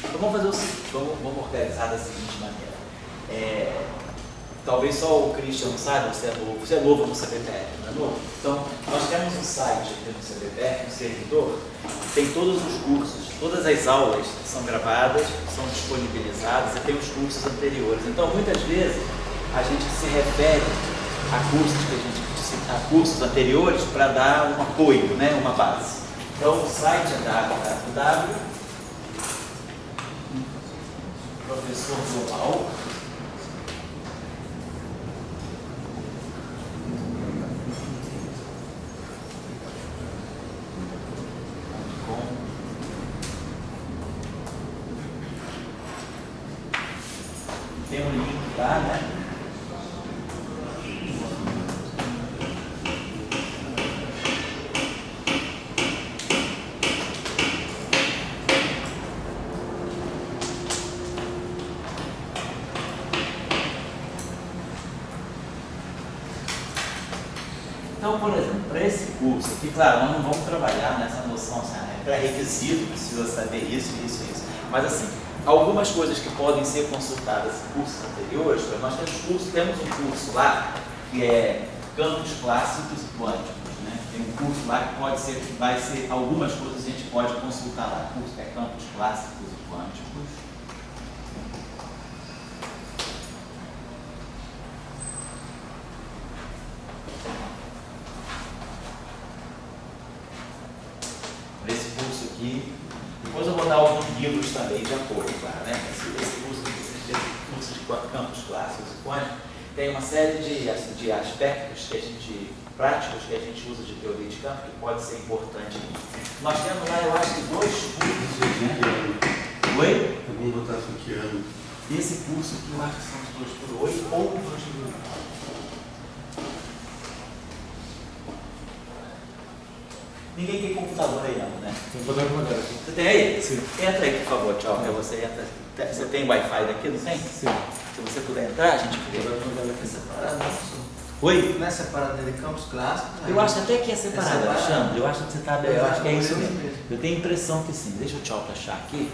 Então vamos fazer o seguinte, vamos organizar da seguinte maneira. Talvez só o Christian não saiba, você é novo no CBPF, não é novo? Então, nós temos um site aqui no CBPF, um servidor, que tem todos os cursos, todas as aulas são gravadas, são disponibilizadas e tem os cursos anteriores. Então, muitas vezes, a gente se refere a cursos anteriores para dar um apoio, né, uma base. Então, o site é www.professorglobal.com. Tem um link lá, né? Então, por exemplo, para esse curso aqui, claro, nós não vamos trabalhar nessa noção, assim, é pré-requisito, precisa saber isso. Mas assim, algumas coisas que podem ser consultadas em cursos anteriores, nós temos um curso lá que é Campos Clássicos e Quânticos, né? Tem um curso lá que vai ser algumas coisas a gente pode consultar lá. O curso é Campos Clássicos e Quânticos. Esse curso aqui, depois eu vou dar alguns livros também de apoio, claro, né? Esse curso de Campos Clássicos e Quânticos tem uma série de aspectos práticos que a gente usa de teoria de campo que pode ser importante. Nós temos lá, eu acho que 2 cursos, né? Oi? Vamos botar isso aqui ano. Esse curso aqui eu acho que são os 2 por 8 ou 2 por 8. Ninguém tem computador aí não, né? Vou dar uma olhada aqui. Você tem aí? Sim. Entra aí, por favor, tchau. Você entra. Você tem Wi-Fi daqui, não tem? Sim. Se você puder entrar, a gente vê. Vou dar uma olhada aqui. Separado, Oi? não é separado de Campos Clássicos? Eu acho até que é separado, separado. Alexandre. Eu acho que você está bem. Eu acho que é isso mesmo. mesmo. Eu tenho a impressão que sim. Deixa o tchau para achar aqui.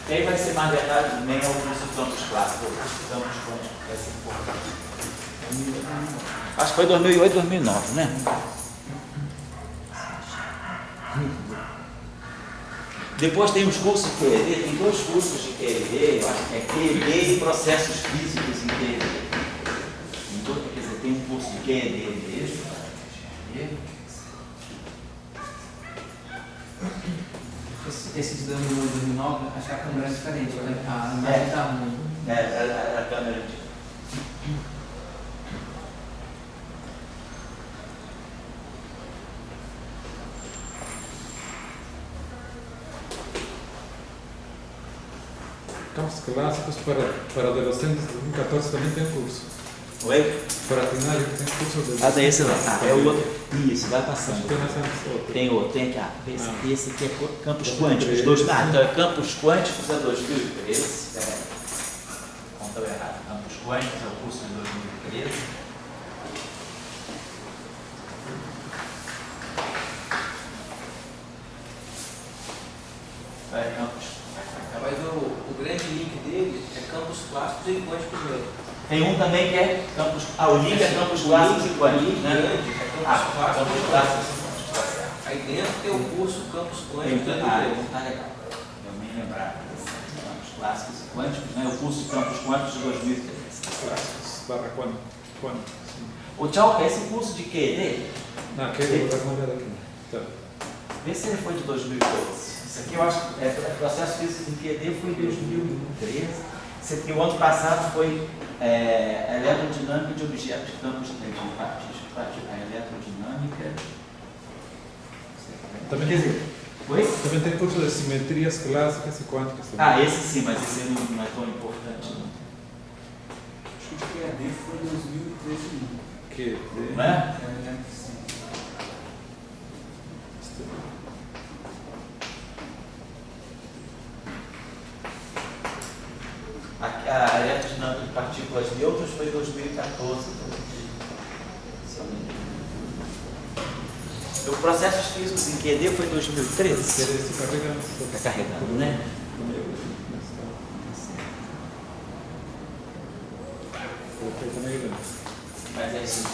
E aí vai ser mais verdade também ao curso de Campos Clássicos. O curso de Campos Quânticos vai ser importante. Acho que foi 2008, 2009, né? Depois tem os cursos de QED, tem 2 cursos de QED, eu acho que é QED e processos físicos em QED. Quer dizer, tem um curso de QED mesmo. Esse de 2008, 2009, acho que a câmera é diferente, a imagem está ruim. A câmera de... Campos Clássicos para adolescentes de 2014 também tem curso. Oi? Para treinar tem curso de... Tem esse lá. É o outro. Isso, vai passando. Tem essa outra. Tem outro, tem aqui. Esse aqui é Campos Quânticos. Então é Campos Quânticos é 2013. Contou errado. Campos Quânticos é o curso de 2013. É Campos. Mas o grande link dele é Campos Clássicos e Quânticos mesmo. Tem um também que é Campos. O link é Campos Clássicos e Quânticos, né? Campos Clássicos e Quânticos, tá certo. Aí dentro tem o curso Campos Quânticos. Tá legal. Eu nem lembrava desse Campos Clássicos e Quânticos, né? O curso de Campos Quânticos de 2013. Clássicos para quânticos. O tchau, que é esse curso de QED? Não, que eu vou dar uma olhada aqui. Tá. Vê se ele foi de 2012. Isso aqui eu acho que processo físico em QED foi em 2013. Esse aqui, o ano passado, foi eletrodinâmica de objetos de campos de eletrodinâmica. Também Quer dizer, oi? Também tem curso de simetrias clássicas e quânticas também. Esse sim, mas esse não é tão importante. Não. Acho que o QED foi em 2013. Que Não é? Sim. A eletrodinâmica de partículas neutras foi em 2014. O processos físicos em QED foi em 2013. Está carregando. Está carregando, né? S1.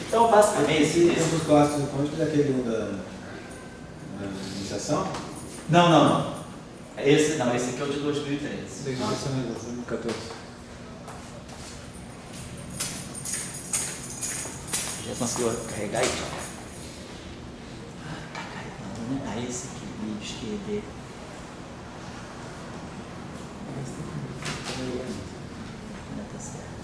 Então, basicamente... Esse tempos clássicos quânticos é aquele da iniciação? Não. Esse aqui é o de 2013. Da iniciação de 2014. Já conseguiu carregar aí? Tá carregando, né? Aí esse aqui, bicho, QED. Tá certo.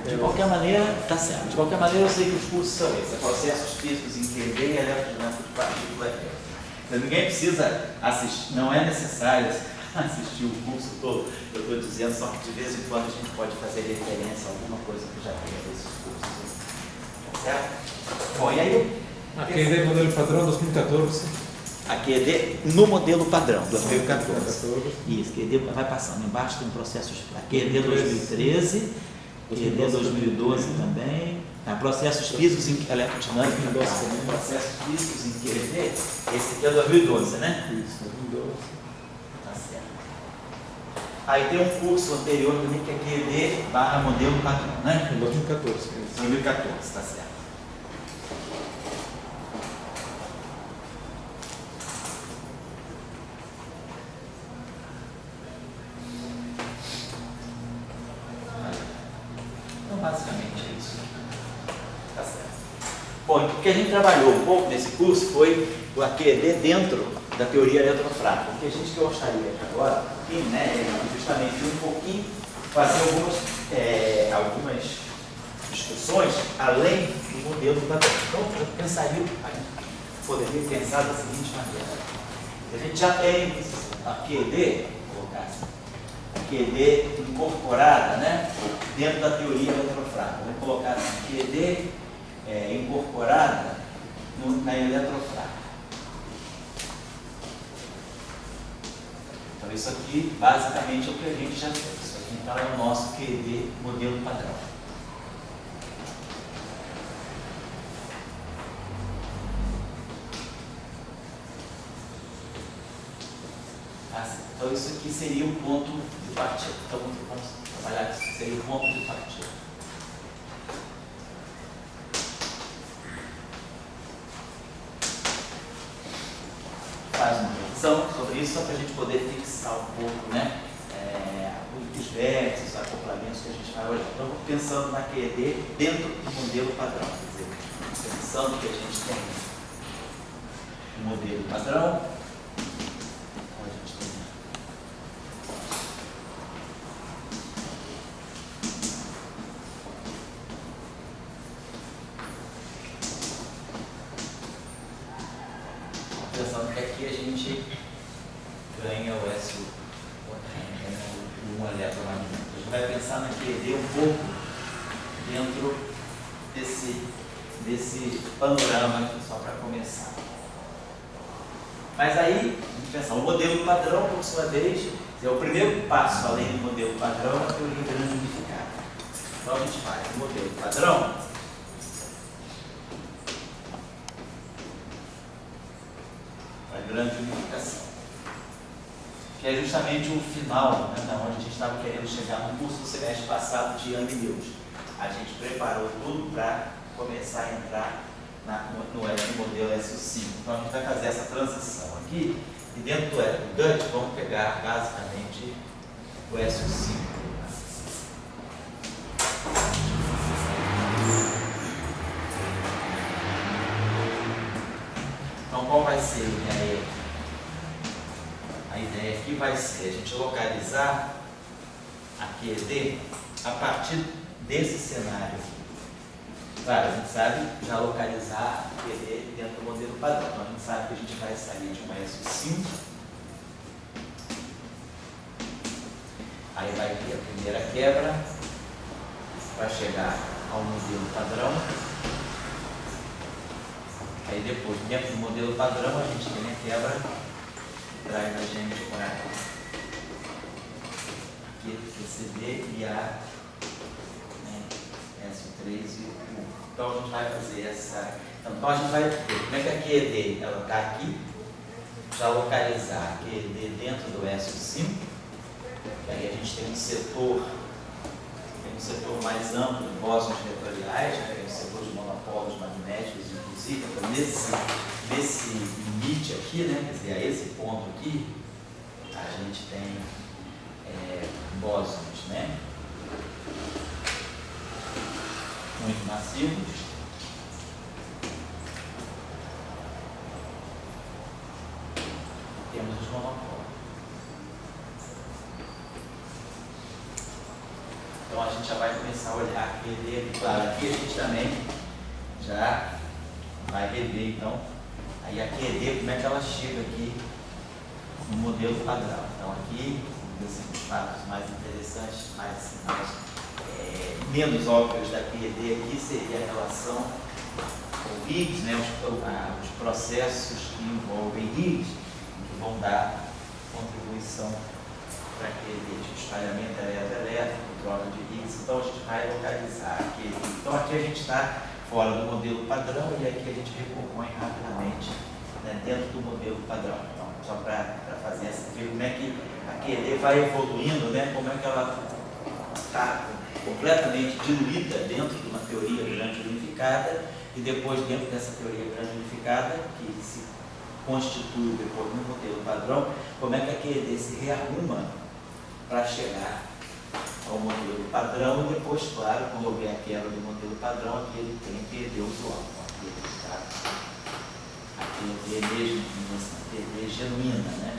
De qualquer maneira, tá certo. De qualquer maneira, eu sei que os cursos são esses. Processos físicos em QED e eletrodinâmica de partícula. Ninguém precisa assistir, não é necessário assistir o curso todo. Eu estou dizendo só que de vez em quando a gente pode fazer referência a alguma coisa que já tenha desses cursos. Tá certo? Bom, e aí? Aquele modelo padrão 2014. A QED no modelo padrão, 2014. Isso, QED vai passando. Embaixo tem um processo. A QED 2013, QED 2012 também. Tá, processos físicos em eletrodinâmica. Processos físicos em QED. Esse aqui é 2012, né? Isso, 2012. Tá certo. Aí tem um curso anterior também que é QED barra modelo padrão, né? 2014. 2014, tá certo. Então, basicamente é isso. Tá certo. Bom, o que a gente trabalhou um pouco nesse curso foi o QED dentro da teoria eletrofrágil. O que a gente gostaria agora, né, é justamente um pouquinho fazer algumas discussões além do modelo padrão. Então, eu pensaria, poderia pensar da seguinte maneira: a gente já tem a QED, vou colocar assim, a QED incorporada, né, dentro da teoria eletrofrágil. Vou colocar assim, QED incorporada na eletrofrágil. Então, isso aqui basicamente é o que a gente já fez. Isso aqui então é o nosso QED modelo padrão. Então, isso aqui seria o ponto de partida. Então, vamos trabalhar isso, seria o ponto de partida. Faz uma revisão sobre isso, só para a gente poder fixar um pouco, né, os vértices, os acoplamentos que a gente vai olhar. Então, pensando na QED dentro do modelo padrão. Quer dizer, pensando que a gente tem um modelo padrão, a gente tem pensando que aqui a gente ganha o S, o eletromagnético. A gente vai pensar na QED um pouco dentro desse panorama aqui, só para começar. Mas aí, a gente pensa, o modelo padrão, por sua vez, é o primeiro passo além do modelo padrão, é a teoria grande unificada. Então a gente faz o modelo padrão. A grande unificação, que é justamente o final, né, da onde a gente estava querendo chegar no curso do semestre passado de Young e Mills. A gente preparou tudo para começar a entrar no modelo SO5. Então a gente vai fazer essa transição aqui e dentro do GUT vamos pegar basicamente o SO5. Então, qual vai ser a ideia? A ideia aqui vai ser a gente localizar a QED a partir desse cenário aqui. Claro, a gente sabe já localizar a QED dentro do modelo padrão. Então, a gente sabe que a gente vai sair de uma SO5. Aí vai ter a primeira quebra para chegar ao modelo padrão. Aí depois, dentro do modelo padrão, a gente tem a quebra que traz a gente para aqui, CD e a S3 e U. Então a gente vai fazer essa. Então a gente vai ver como é que a QED ela está aqui, já localizar a QED dentro do SO5, que aí a gente tem um setor setor mais amplo de bósons vetoriais, né, o setor de monopolos magnéticos, inclusive. Então, nesse limite aqui, né, quer dizer, a esse ponto aqui, a gente tem bósons, né, muito massivos. Temos os monopolos. Então a gente já vai começar a olhar aqui, claro, aqui a gente também já vai rever, então, aí a QED, como é que ela chega aqui no modelo padrão. Então aqui, os fatos mais interessantes, menos óbvios da QED aqui seria a relação com Higgs, né, os processos que envolvem Higgs, que vão dar contribuição para aquele espalhamento elétrico, troca de Higgs. Então a gente vai localizar aqui. Então aqui a gente está fora do modelo padrão e aqui a gente recompõe rapidamente, né, dentro do modelo padrão. Então, só para fazer ver como é que a QED vai evoluindo, né, como é que ela está completamente diluída dentro de uma teoria grande unificada e depois dentro dessa teoria grande unificada, que se constitui depois no modelo padrão, como é que a QED se rearruma para chegar ao modelo padrão e depois, claro, quando houver a quebra do modelo padrão, aqui ele tem a QED usual. Aqui ele está a QED mesmo, a QED genuína, né?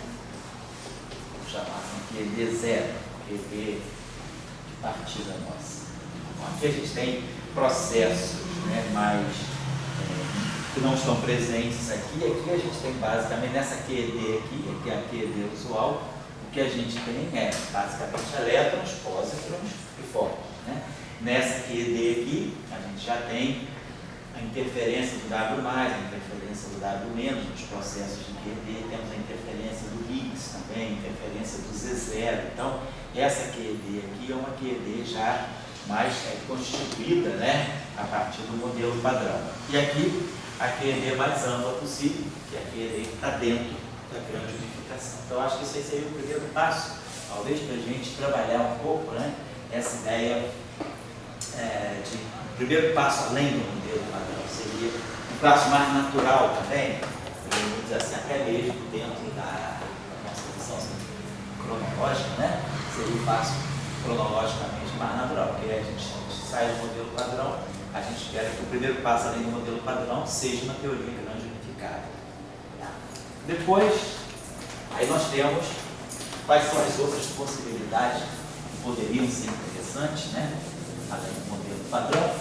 Vou chamar assim, QED zero, QED de partida nossa. Então, aqui a gente tem processos, né, que não estão presentes aqui. Aqui a gente tem basicamente, nessa QED aqui, que é a QED usual, o que a gente tem é basicamente elétrons, pósitrons e fótons, né? Nessa QED aqui, a gente já tem a interferência do W+, a interferência do W-, nos processos de QED, temos a interferência do Higgs também, a interferência do Z0. Então, essa QED aqui é uma QED já mais constituída, né, a partir do modelo padrão. E aqui, a QED mais ampla possível, que é a QED que está dentro da grande unificação. Então, acho que esse aí seria o primeiro passo, talvez para a gente trabalhar um pouco, né, essa ideia de primeiro passo além do modelo padrão, seria um passo mais natural também, vamos dizer assim, até mesmo dentro da nossa visão cronológica, né, seria um passo cronologicamente mais natural, porque a gente sai do modelo padrão, a gente espera que o primeiro passo além do modelo padrão seja uma teoria grande unificada. Depois, aí nós temos quais são as outras possibilidades que poderiam ser interessantes, né? Além do modelo padrão,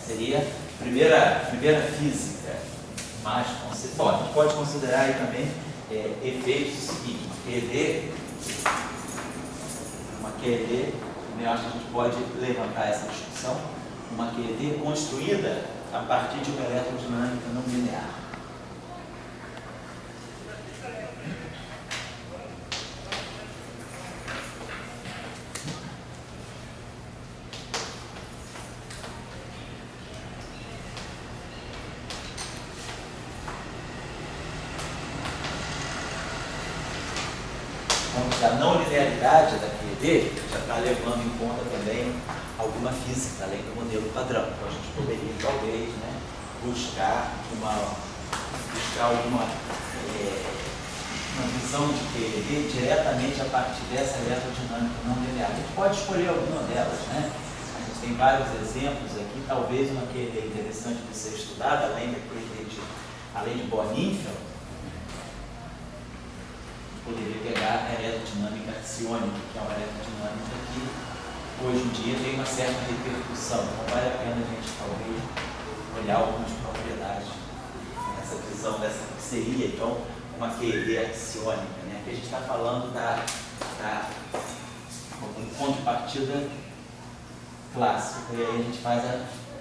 seria a primeira física mais conceitual. A gente pode considerar aí também efeitos seguintes. Uma QED, eu acho que a gente pode levantar essa discussão, uma QED construída a partir de uma eletrodinâmica não linear. A não linearidade da QED já está levando em conta também alguma física, além do modelo padrão. Então a gente poderia, talvez, né, buscar alguma uma visão de QED diretamente a partir dessa eletrodinâmica não linear. A gente pode escolher alguma delas, né? A gente tem vários exemplos aqui, talvez uma QED interessante de ser estudada, além de Bohr-Nifel, poderia pegar a eletrodinâmica axiônica, que é uma eletrodinâmica que hoje em dia tem uma certa repercussão. Então vale a pena a gente talvez olhar algumas propriedades nessa visão dessa que seria então uma QED axiônica, né? Aqui a gente está falando um ponto de partida clássico, e aí a gente faz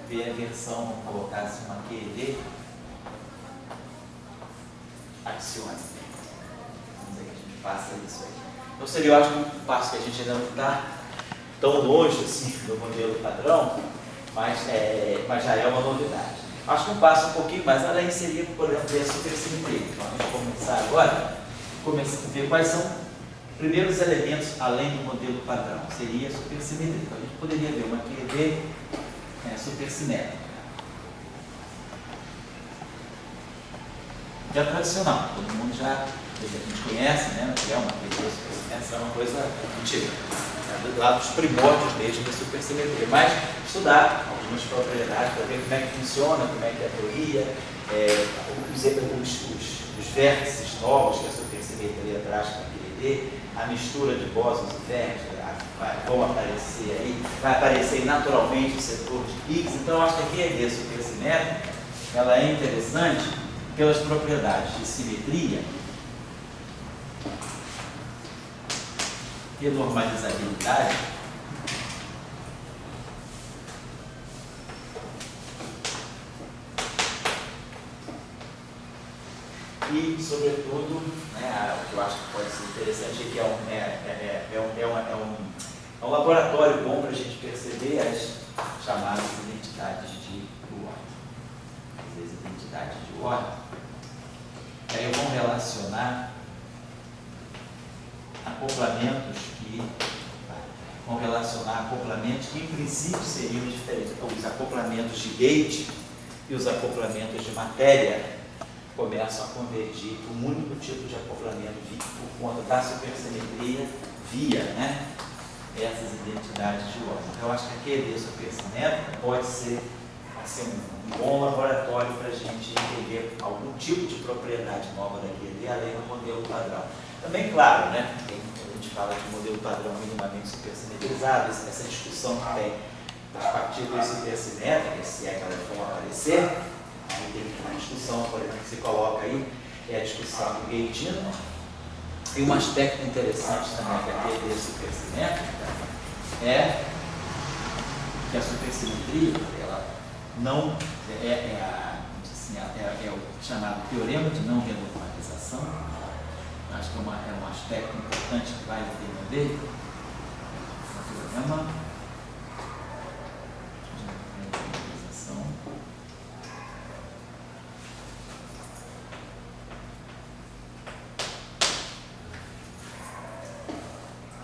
ver a versão, vamos colocar assim, uma QED axiônica. Faça isso aí. Então seria, eu acho, um passo que a gente ainda não está tão longe assim do modelo padrão, mas já é uma novidade. Acho que um passo um pouquinho mais além seria, por exemplo, ver a supersimetria. Então a gente vai começar agora, a ver quais são primeiros elementos além do modelo padrão seria a supersimetria. Então, a gente poderia ver uma QED supersimétrica. Já tradicional, todo mundo já a gente conhece, né? É uma supersimétrica, é uma coisa antiga, lá dos primórdios mesmo da supersimetria. Mas estudar algumas propriedades para ver como é que funciona, como é que é a teoria, os vértices novos que a supersimetria traz para a QED, a mistura de bósons e vértices, vão aparecer aí, vai aparecer naturalmente o setor de Higgs. Então, eu acho que a QED supersimétrica ela é interessante pelas propriedades de simetria e normalizabilidade e, sobretudo, né, o que eu acho que pode ser interessante é que é um laboratório bom para a gente perceber as chamadas identidades de ordem. Às vezes, identidades de ordem. Aí vão relacionar acoplamentos que em princípio seriam diferentes. Então, os acoplamentos de gate e os acoplamentos de matéria começam a convergir para um único tipo de acoplamento por conta da supersimetria via, né, essas identidades de ordem. Então, eu acho que a QED supersimétrica pode ser assim, um bom laboratório para a gente entender algum tipo de propriedade nova da QED, além do modelo padrão. Também, claro, né, a gente fala de modelo padrão minimamente supersimetrizado, essa discussão que tem das partículas supersimétricas, se é que elas vão aparecer, aí tem uma discussão, por exemplo, que se coloca aí, é a discussão do gateino. E um aspecto interessante também da QED supersimétrica é que a supersimetria, ela não é o chamado teorema de não renormalização. Acho que é um aspecto importante que vale a pena ver. O teorema de renormalização.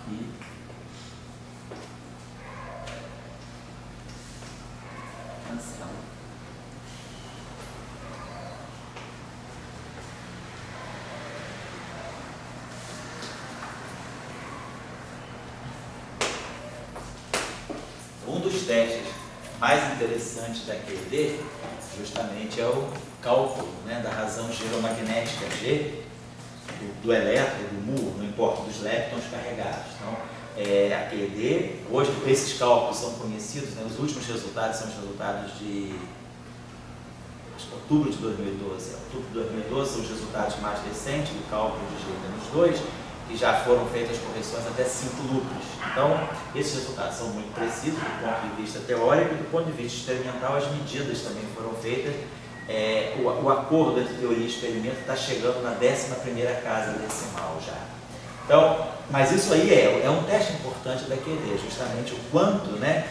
Aqui. Cancela. Um dos testes mais interessantes da QED justamente é o cálculo, né, da razão geromagnética G do elétron, do mu, não importa, dos leptons carregados. Então, a QED, hoje esses cálculos são conhecidos, né, os últimos resultados são os resultados de outubro de 2012. Outubro de 2012 são os resultados mais recentes do cálculo de G-2, que já foram feitas correções até 5 núcleos. Então, esses resultados são muito precisos do ponto de vista teórico e do ponto de vista experimental, as medidas também foram feitas. O acordo entre teoria e experimento está chegando na 11ª casa decimal já. Então, mas isso aí é um teste importante da QED, justamente o quanto, né,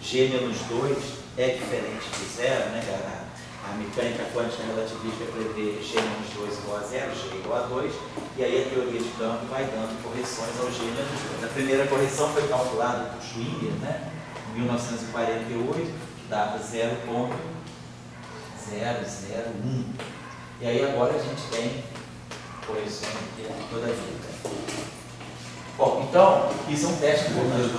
G-2 é diferente de zero, né, a mecânica quântica relativista prevê G-2 igual a 0, G igual a 2, e aí a teoria de campo vai dando correções ao G-2. A primeira correção foi calculada por Schwinger, né, em 1948, que dava 0,001. E aí agora a gente tem correções aqui toda a vida. Bom, então, isso é um teste importante.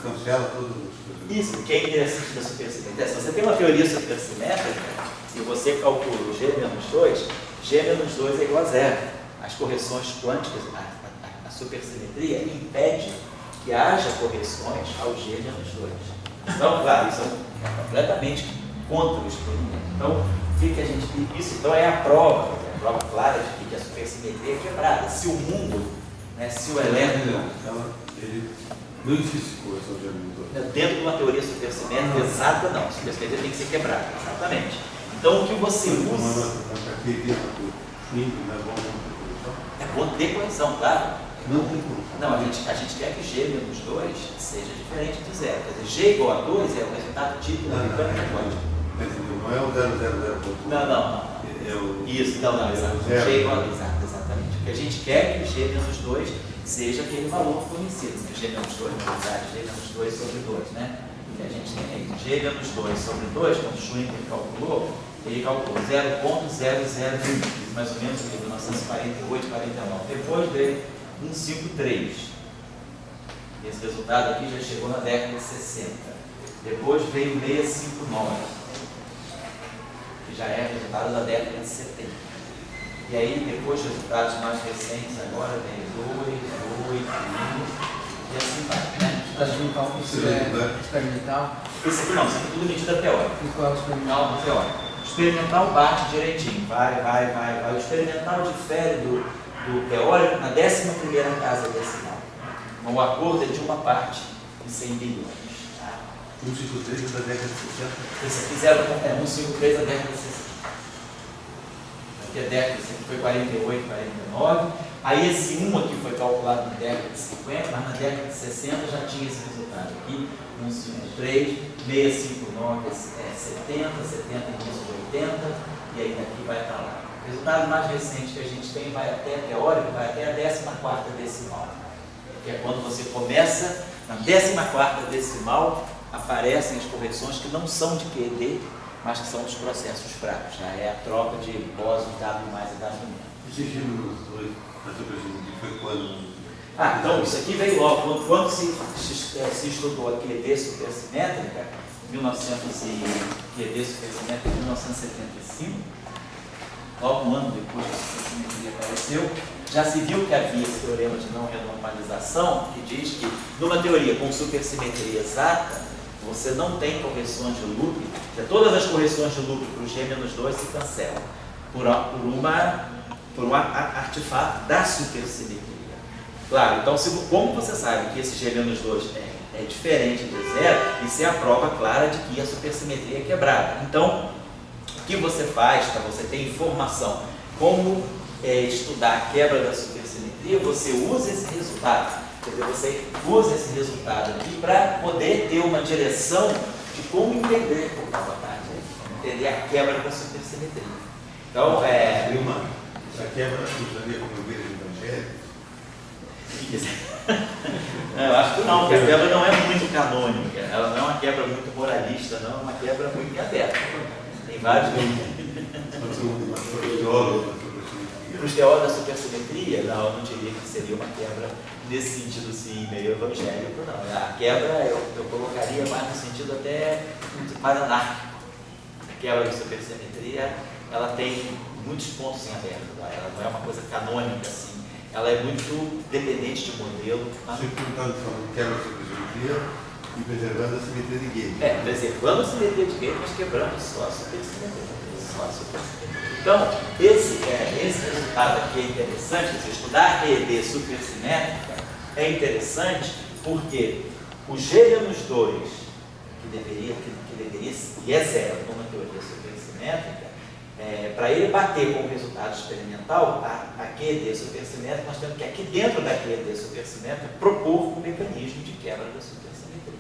Cancela tudo. Isso, que é interessante da supersimetria. Se você tem uma teoria supersimétrica e você calcula o G-2, G-2 é igual a 0. As correções quânticas, a supersimetria impede que haja correções ao G-2. Então, claro, isso é completamente contra o experimento. Então, o que a gente tem? Isso então é a prova clara de que a supersimetria é quebrada. Se o mundo, né, se o elétron... Ele não existe correção de G-2. Dentro de uma teoria supersimétrica exata, não. A supersimetria tem que ser quebrada, exatamente. Então, o que você usa... É bom ter correção, claro. Não tem correção. Não, a gente quer que G-2 seja diferente de 0. Quer dizer, G igual a 2 é o resultado típico da mecânica quântica. Não é o 000. Não. Isso, não, exato. G igual a 2, exatamente. O que a gente quer é que o G-2 seja aquele valor fornecido, né? G menos 2 na verdade, G menos 2 sobre 2, né? E a gente tem aí G menos 2 sobre 2, quando o Schwinker calculou, ele calculou 0,001, mais ou menos em 1948, 49. Depois veio 153. Esse resultado aqui já chegou na década de 60. Depois veio 659, que já é resultado da década de 70. E aí, depois, resultados mais recentes, agora vem 2, 8, 1, e assim vai, né? Está fazendo cálculo experimental? Esse aqui não, isso aqui é tudo medida teórica. E qual é o experimental? Não, teórica. O experimental bate direitinho, vai. O experimental difere do teórico na 11ª casa decimal. O acordo é de uma parte em 100 bilhões. 153 da década de 60. Esse aqui 153 da década de 60. Aqui é década, esse aqui foi 48, 49. Aí esse 1 aqui foi calculado na década de 50, mas na década de 60 já tinha esse resultado aqui. 153, 659 é 70, 70 início de 80, e aí daqui vai para lá. O resultado mais recente que a gente tem vai até teórico, vai até a 14ª decimal. Que é quando você começa, na 14ª decimal, aparecem as correções que não são de QED, mas que são dos processos fracos. Já é a troca de bósons W mais e W menos. Esse G menos 2, na sua pergunta, foi quando? Então, isso aqui veio logo. Quando se estudou a QED supersimétrica, QED supersimétrica em 1975, logo um ano depois que a supersimetria apareceu, já se viu que havia esse teorema de não renormalização, que diz que, numa teoria com supersimetria exata, você não tem correções de loop, todas as correções de loop para o G-2 se cancelam por um artefato da supersimetria. Claro, então como você sabe que esse G-2 é diferente de zero, isso é a prova clara de que a supersimetria é quebrada. Então, o que você faz para você ter informação como estudar a quebra da supersimetria, você usa esse resultado. Quer dizer, você usa esse resultado aqui para poder ter uma direção de como entender a quebra da supersimetria. Então, essa quebra funcionaria como igreja evangélica? Eu acho que não, porque a quebra não é muito canônica, ela não é uma quebra muito moralista, não, é uma quebra muito aberta. Tem vários. Para os teólogos da supersimetria, não, eu não diria que seria uma quebra nesse sentido assim, meio evangélico, não. A quebra eu colocaria mais no sentido até paranárquico. A quebra da supersimetria, ela tem muitos pontos em aberto, ela não é uma coisa canônica assim, ela é muito dependente de modelo. Você está falando quebra da supersimetria e preservando a simetria de Gauge. Preservando a simetria de Gauge, mas quebrando só a supersimetria. Então, esse resultado aqui é interessante, se estudar a QED supersimétrica é interessante porque o G-2, que deveria e é zero numa teoria supersimétrica, para ele bater com o resultado experimental, a QED supersimétrica, nós temos que aqui dentro da QED supersimétrica propor um mecanismo de quebra da supersimetria.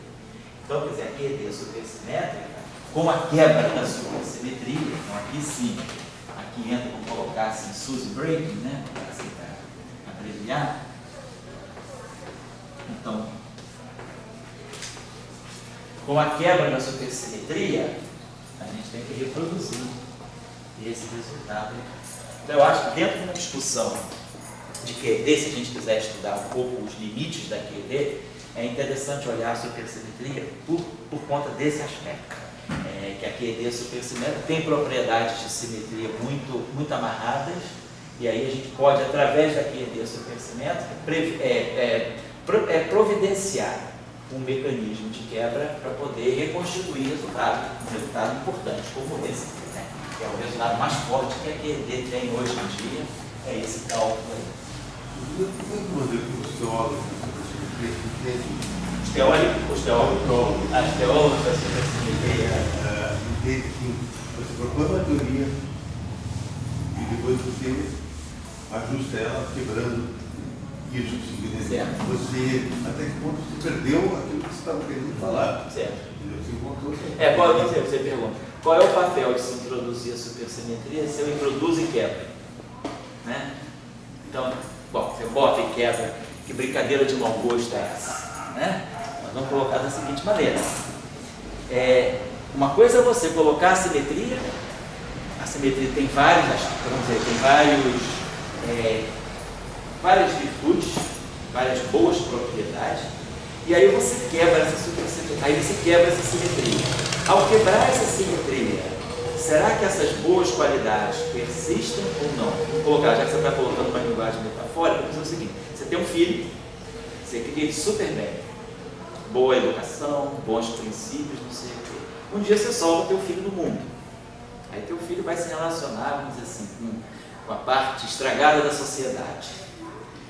Então, quer dizer, a QED supersimétrica, com a quebra da supersimetria, então aqui sim, aqui entra, vamos colocar assim, Suzy breaking, né, para abreviar. Então, com a quebra da supersimetria, a gente tem que reproduzir esse resultado. Então, eu acho que dentro de uma discussão de QED, se a gente quiser estudar um pouco os limites da QED, é interessante olhar a supersimetria por conta desse aspecto. Que a QED supersimétrica tem propriedades de simetria muito amarradas, e aí a gente pode, através da QED supersimétrica, providenciar um mecanismo de quebra para poder reconstituir um resultado importante como esse, né? Que é o resultado mais forte que a QED tem hoje em dia, é esse cálculo aí. Os teólogos Os teólogos da supersimetria entende que você propõe uma teoria e depois você ajusta ela quebrando isso. Você, até que ponto você perdeu aquilo que você estava querendo falar. Certo. Você encontrou. Você pergunta, qual é o papel de se introduzir a supersimetria se eu introduzo e quebro? Né? Então, bom, você bota e quebra Que brincadeira de mau gosto é essa? Né? Nós vamos colocar da seguinte maneira. Uma coisa é você colocar a simetria tem vários, vamos dizer, tem várias virtudes, várias boas propriedades, e aí você quebra essa simetria. Ao quebrar essa simetria, será que essas boas qualidades persistem ou não? Vou colocar, já que você está colocando uma linguagem metafórica, vou dizer o seguinte: você tem um filho, você cria ele super bem, boa educação, bons princípios, não sei o quê. Um dia você solta o teu filho no mundo. Aí teu filho vai se relacionar, vamos dizer assim, com a parte estragada da sociedade.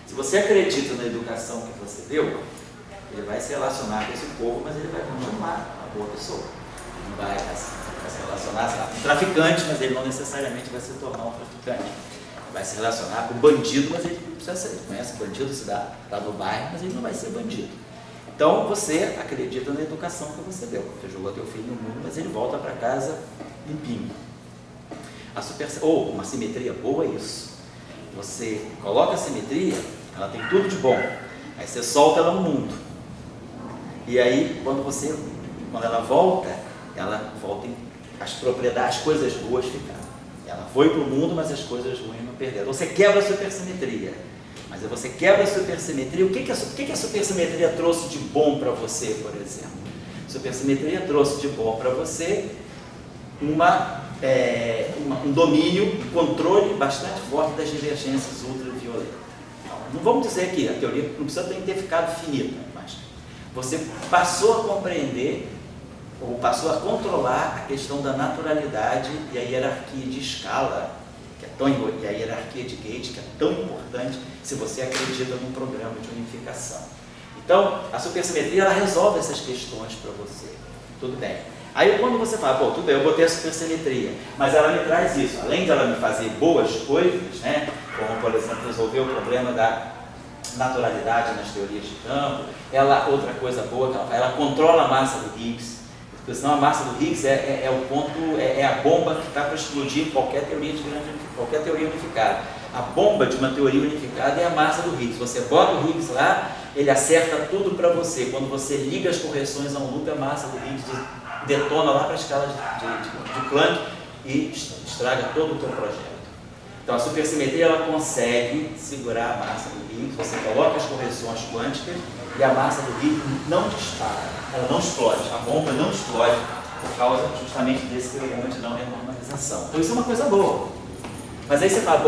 Se você acredita na educação que você deu, ele vai se relacionar com esse povo, mas ele vai continuar uma boa pessoa. Ele não vai se relacionar, sei lá, com um traficante, mas ele não necessariamente vai se tornar um traficante. Vai se relacionar com um bandido, mas ele precisa ser. Ele conhece bandido, se dá no bairro, mas ele não vai ser bandido. Então você acredita na educação que você deu. Você jogou teu filho no mundo, mas ele volta para casa limpinho. Uma simetria boa é isso. Você coloca a simetria, ela tem tudo de bom. Aí você solta ela no mundo. E aí, quando ela volta em as propriedades, as coisas boas ficaram. Ela foi para o mundo, mas as coisas ruins não perderam. Você quebra a supersimetria. Mas você quebra a supersimetria. O que a supersimetria trouxe de bom para você, por exemplo? A supersimetria trouxe de bom para você um domínio, um controle bastante forte das divergências ultravioletas. Não vamos dizer que a teoria não precisa ter ficado finita, mas você passou a compreender ou passou a controlar a questão da naturalidade e a hierarquia de escala, e a hierarquia de gate, que é tão importante se você acredita num programa de unificação. Então, a supersimetria ela resolve essas questões para você. Tudo bem. Aí quando você fala, tudo bem, eu botei a supersimetria, mas ela me traz isso, além de ela me fazer boas coisas, né, como por exemplo resolver o problema da naturalidade nas teorias de campo, outra coisa boa que ela controla a massa do Higgs, porque senão a massa do Higgs é a bomba que está para explodir em qualquer teoria unificada. A bomba de uma teoria unificada é a massa do Higgs. Você bota o Higgs lá, ele acerta tudo para você. Quando você liga as correções a um loop, a massa do Higgs detona lá para a escala de Planck e estraga todo o teu projeto. Então a supersimetria ela consegue segurar a massa do Higgs, você coloca as correções quânticas e a massa do Higgs não dispara, ela não explode, a bomba não explode por causa justamente desse problema de não renormalização. Então isso é uma coisa boa. Mas aí você fala,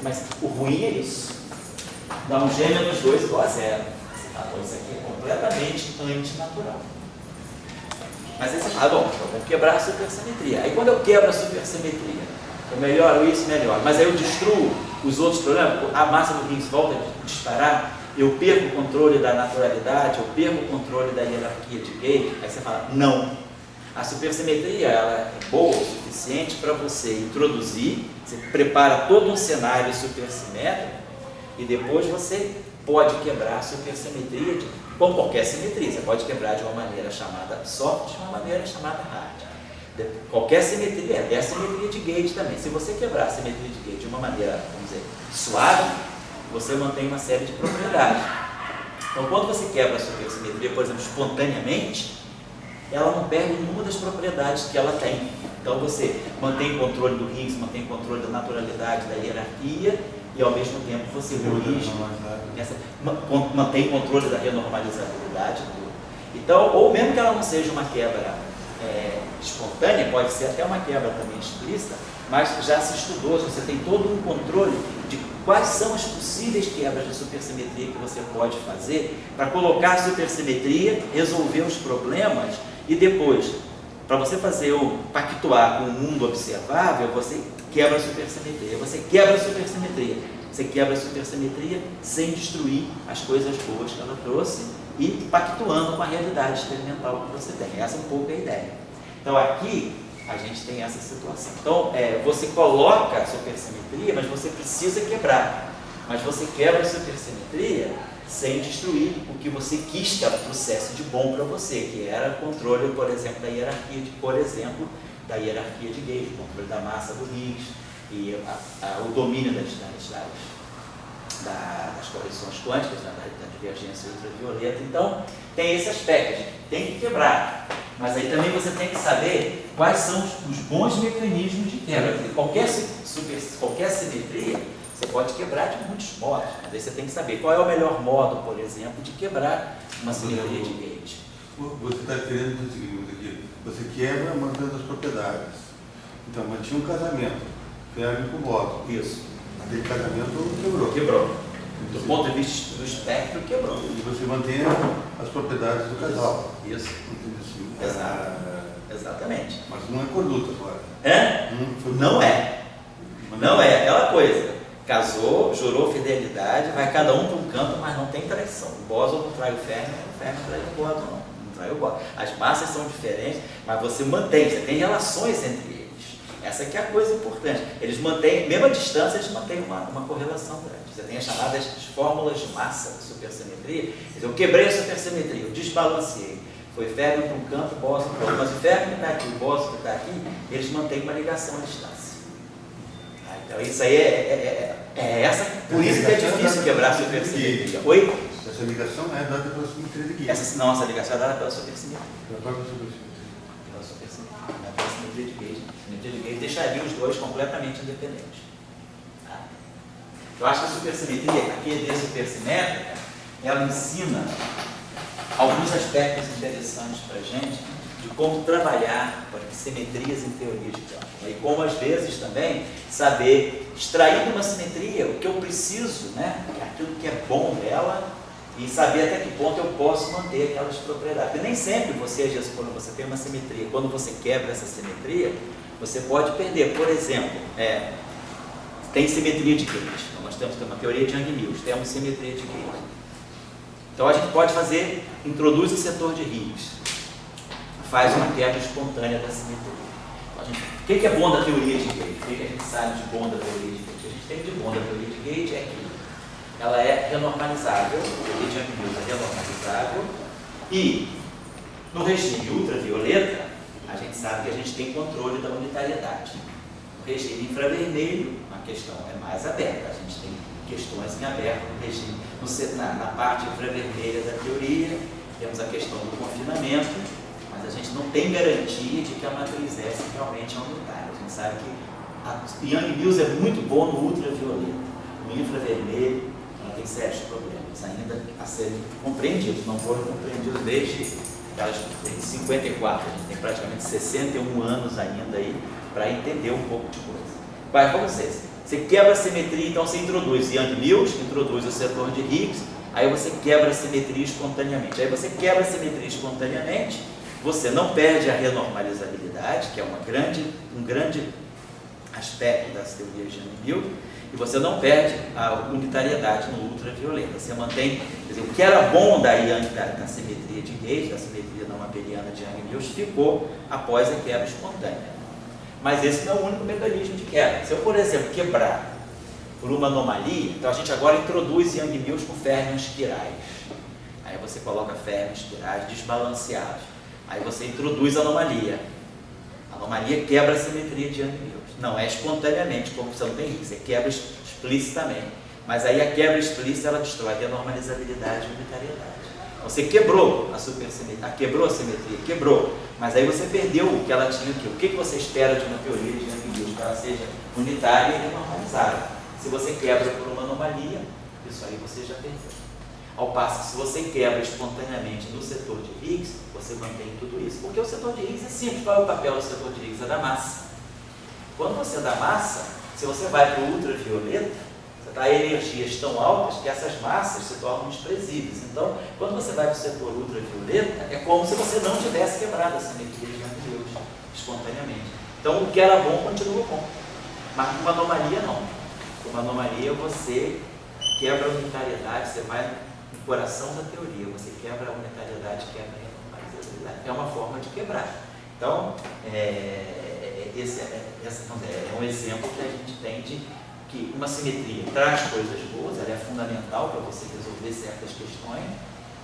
mas o ruim é isso. Dá um G menos 2 igual a 0. Você fala, isso aqui é completamente antinatural. Mas aí você fala, então vamos quebrar a supersimetria. Aí quando eu quebro a supersimetria, eu melhoro isso, melhoro. Mas aí eu destruo os outros problemas, a massa do Higgs volta a disparar, eu perco o controle da naturalidade, eu perco o controle da hierarquia de gate. Aí você fala, não. A supersimetria ela é boa o suficiente para você introduzir, você prepara todo um cenário supersimétrico e depois você pode quebrar a supersimetria com qualquer simetria. Você pode quebrar de uma maneira chamada soft, de uma maneira chamada hard. Qualquer simetria, é a simetria de gate também. Se você quebrar a simetria de gate de uma maneira, vamos dizer, suave, você mantém uma série de propriedades. Então, quando você quebra a supersimetria, por exemplo, espontaneamente, ela não perde nenhuma das propriedades que ela tem. Então você mantém controle do Higgs, mantém controle da naturalidade, da hierarquia, e ao mesmo tempo você corrige, mantém controle da renormalizabilidade. Então, ou mesmo que ela não seja uma quebra espontânea, pode ser até uma quebra também explícita, mas já se estudou, você tem todo um controle de quais são as possíveis quebras de supersimetria que você pode fazer para colocar a supersimetria, resolver os problemas e depois, para você pactuar com o mundo observável, você quebra a supersimetria. Você quebra a supersimetria. Você quebra a supersimetria sem destruir as coisas boas que ela trouxe e pactuando com a realidade experimental que você tem. Essa é um pouco a ideia. Então aqui a gente tem essa situação. Então você coloca a supersimetria, mas você precisa quebrar. Mas você quebra a supersimetria sem destruir o que você quis que ela trouxesse de bom para você, que era o controle, por exemplo, da hierarquia de gate, o controle da massa do Higgs e o domínio das das correções quânticas, né, da divergência ultravioleta. Então, tem esse aspecto, tem que quebrar. Mas aí também você tem que saber quais são os bons mecanismos de quebra. Qualquer simetria, você pode quebrar de muitos modos. Mas aí você tem que saber qual é o melhor modo, por exemplo, de quebrar uma simetria de gate. Você está querendo dizer o seguinte aqui, você quebra mantendo as propriedades. Então, mantinha um casamento, ferro com bóson. Isso. Aquele casamento quebrou. Quebrou. Do ponto de vista do espectro, quebrou. E você mantém as propriedades do casal. Isso. Assim, Exatamente. mas não é conduta agora. Não é. Não é aquela coisa. Casou, jurou fidelidade, vai cada um para um canto, mas não tem traição. O bóson não trai o ferro não trai o bóson, não trai o bóson. As massas são diferentes, mas você tem relações entre eles. Essa aqui é a coisa importante. Eles mantêm, mesmo a distância, eles mantêm uma correlação grande. Você tem as chamadas fórmulas de massa de supersimetria. Eu quebrei a supersimetria, eu desbalanceei. Foi ferro para um canto, bóson para outro. Mas o ferro que está aqui, o bóson que está aqui, eles mantêm uma ligação à distância. Então isso aí por isso que é difícil quebrar a supersimetria. Oi? Essa ligação é dada pela simetria de Gauge. Essa ligação é dada pela supersimetria. Pela própria supersimetria. Pela supersimetria, não é pela simetria de Gauge. A simetria de Gauge deixaria os dois completamente independentes. Tá? Eu acho que a supersimetria, a QED supersimétrica, ela ensina alguns aspectos interessantes para a gente de como trabalhar com simetrias em teoria de campo. E como, às vezes, também saber extrair de uma simetria o que eu preciso, né? Aquilo que é bom dela, e saber até que ponto eu posso manter aquelas propriedades. Porque nem sempre você, às vezes, quando você tem uma simetria, quando você quebra essa simetria, você pode perder. Por exemplo, tem simetria de Gauge. Então, nós temos uma teoria de Young-Mills, temos simetria de Gauge. Então a gente pode introduz o setor de Higgs, faz uma quebra espontânea da simetria. O que é bom da teoria de Gauge? O que a gente sabe de bom da teoria de Gauge? O que a gente tem de bom da teoria de Gauge é que ela é renormalizável, a teoria de Young-Mills é renormalizável, e no regime ultravioleta, a gente sabe que a gente tem controle da unitariedade. No regime infravermelho, a questão é mais aberta, a gente tem questões em aberto no regime, na parte infravermelha da teoria, temos a questão do confinamento, mas a gente não tem garantia de que a matriz S realmente é unitária. A gente sabe que Young-Mills é muito bom no ultravioleta, no infravermelho, ela tem sérios problemas ainda a serem compreendidos, não foram compreendidos desde 54, a gente tem praticamente 61 anos ainda aí para entender um pouco de coisa. Vai com vocês. Você quebra a simetria, então você introduz Young-Mills, introduz o setor de Higgs, aí você quebra a simetria espontaneamente. Aí você quebra a simetria espontaneamente, você não perde a renormalizabilidade, que é um grande aspecto das teorias de Young-Mills, e você não perde a unitariedade no ultravioleta. Você mantém, quer dizer, o que era bom da simetria de Gauge, da simetria não abeliana de Young-Mills, ficou após a quebra espontânea. Mas esse não é o único mecanismo de quebra. Se eu, por exemplo, quebrar por uma anomalia, então a gente agora introduz Young-Mills com férmions quirais. Aí você coloca férmions quirais desbalanceados. Aí você introduz a anomalia. A anomalia quebra a simetria de Young-Mills. Não é espontaneamente, como você não tem Higgs, você quebra explicitamente. Mas aí a quebra explícita, ela destrói a normalizabilidade e a unitariedade. Você quebrou a supersimetria, quebrou a simetria, quebrou, mas aí você perdeu o que ela tinha aqui. O que você espera de uma teoria de Young-Mills? Que ela seja unitária e renormalizável. Se você quebra por uma anomalia, isso aí você já perdeu. Ao passo que se você quebra espontaneamente no setor de Higgs, você mantém tudo isso. Porque o setor de Higgs é simples. Qual é o papel do setor de Higgs? É da massa. Quando você dá massa, se você vai para o ultravioleta, você dá energias tão altas que essas massas se tornam desprezíveis. Então, quando você vai para o setor ultravioleta, é como se você não tivesse quebrado a simetria de Young-Mills espontaneamente. Então, o que era bom continua bom, mas com uma anomalia não. Com uma anomalia você quebra a unitariedade, você vai no coração da teoria, você quebra a unitariedade, quebra a renormalizabilidade. É uma forma de quebrar. Então, esse é um exemplo que a gente tem de que uma simetria traz coisas boas, ela é fundamental para você resolver certas questões,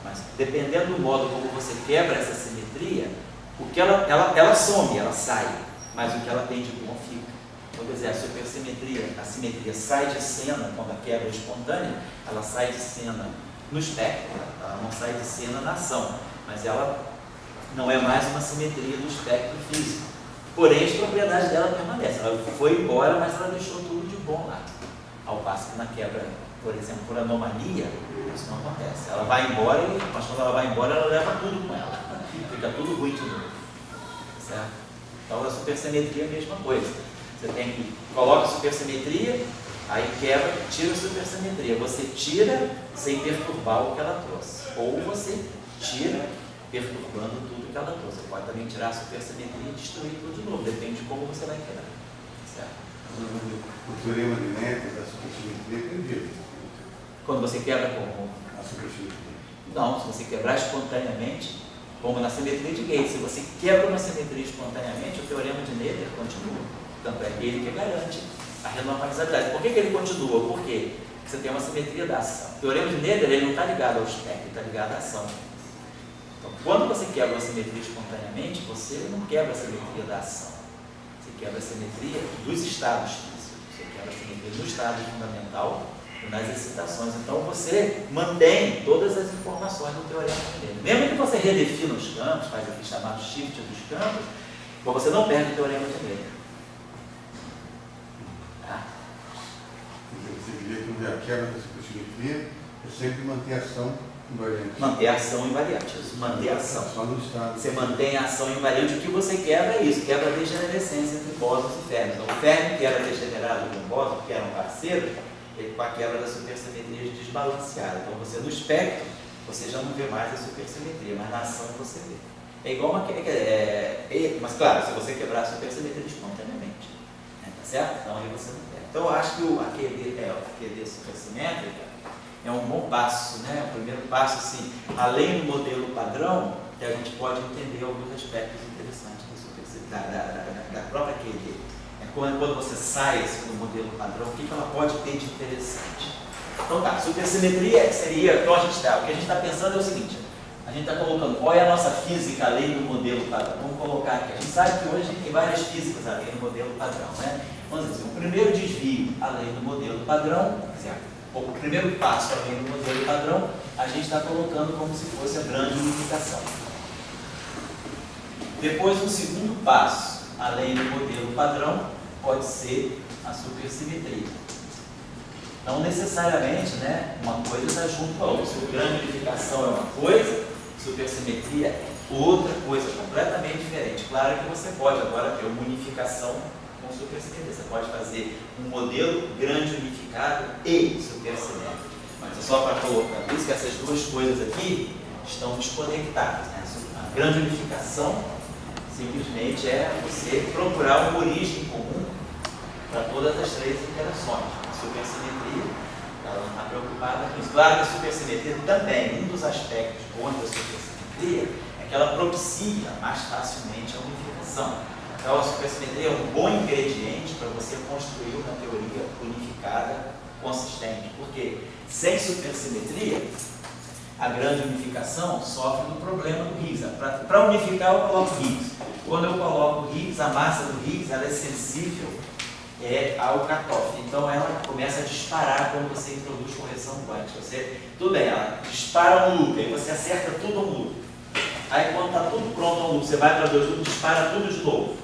mas dependendo do modo como você quebra essa simetria, o que ela some, ela sai, mas o que ela tem de bom fica. quer dizer, a simetria sai de cena quando a quebra é espontânea, ela sai de cena no espectro, ela não sai de cena na ação, mas ela não é mais uma simetria do espectro físico. Porém, as propriedades dela permanecem. Ela foi embora, mas ela deixou tudo de bom lá. Ao passo que na quebra, por exemplo, por anomalia, isso não acontece. Ela vai embora, mas quando ela vai embora, ela leva tudo com ela. Fica tudo ruim de novo. Certo? Então, a supersimetria é a mesma coisa. Você tem que coloca a supersimetria, aí quebra, tira a supersimetria. Você tira sem perturbar o que ela trouxe. Ou você tira perturbando tudo que ela trouxe. Você pode também tirar a supersimetria e destruir tudo de novo. Depende de como você vai quebrar. Certo? O teorema de Neto da supersimetria é perdido. Quando você quebra como? A supersimetria. Não, se você quebrar espontaneamente, como na simetria de Gates, se você quebra uma simetria espontaneamente, o teorema de Nader continua. Tanto é ele que garante a renormalizabilidade. Por que ele continua? Porque você tem uma simetria da ação. O teorema de Nader ele não está ligado ao espectro, ele está ligado à ação. Então, quando você quebra uma simetria espontaneamente, você não quebra a simetria da ação. Você quebra a simetria dos estados físicos. Você quebra a simetria do estado fundamental e nas excitações. Então, você mantém todas as informações do teorema de Nader. Mesmo que você redefina os campos, faz aqui chamado shift dos campos, você não perde o teorema de Nader. Você diria que a quebra da supersimetria é sempre manter a ação invariante. Manter a ação invariante. Isso, manter a ação. Só no estado. Você mantém a ação invariante, o que você quebra é isso, quebra a degenerescência entre bósons e férmions. Então, o férmio que era degenerado com o bóson, que era um parceiro, ele com a quebra da supersimetria desbalanceada. Então, você no espectro, você já não vê mais a supersimetria, mas na ação você vê. É igual uma mas claro, se você quebrar a supersimetria espontaneamente, né, tá certo? Então aí você não perde. Então eu acho que a QED supersimétrica é um bom passo, né? O primeiro passo, assim, além do modelo padrão, que a gente pode entender alguns aspectos interessantes da própria QED. É quando você sai do modelo padrão, o que ela pode ter de interessante? Então tá, supersimetria seria, então o que a gente está pensando é o seguinte, a gente está colocando qual é a nossa física além do modelo padrão. Vamos colocar aqui, a gente sabe que hoje tem várias físicas além do modelo padrão, né? Vamos dizer, o primeiro desvio além do modelo padrão, o primeiro passo além do modelo padrão, a gente está colocando como se fosse a grande unificação. Depois, um segundo passo além do modelo padrão pode ser a supersimetria. Não necessariamente, né, uma coisa está junto com a outra. Grande unificação é uma coisa, supersimetria é outra coisa, completamente diferente. Claro que você pode agora ter uma unificação com supersimetria. Você pode fazer um modelo grande unificado e supersimétrico. Mas é só para colocar isso que essas duas coisas aqui estão desconectadas, né? A grande unificação simplesmente é você procurar uma origem comum para todas as três interações. A supersimetria, ela não está preocupada com isso. Claro que a supersimetria também, um dos aspectos bons da supersimetria é que ela propicia mais facilmente a unificação. Então a supersimetria é um bom ingrediente para você construir uma teoria unificada consistente. Porque sem supersimetria, a grande unificação sofre do problema do Higgs. Para unificar, eu coloco Higgs. Quando eu coloco Higgs, a massa do Higgs ela é sensível ao cutoff. Então ela começa a disparar quando você introduz correção quântica. Tudo bem, ela dispara um loop, aí você acerta tudo um loop. Aí quando está tudo pronto um loop, você vai para 2 loops, dispara tudo de novo.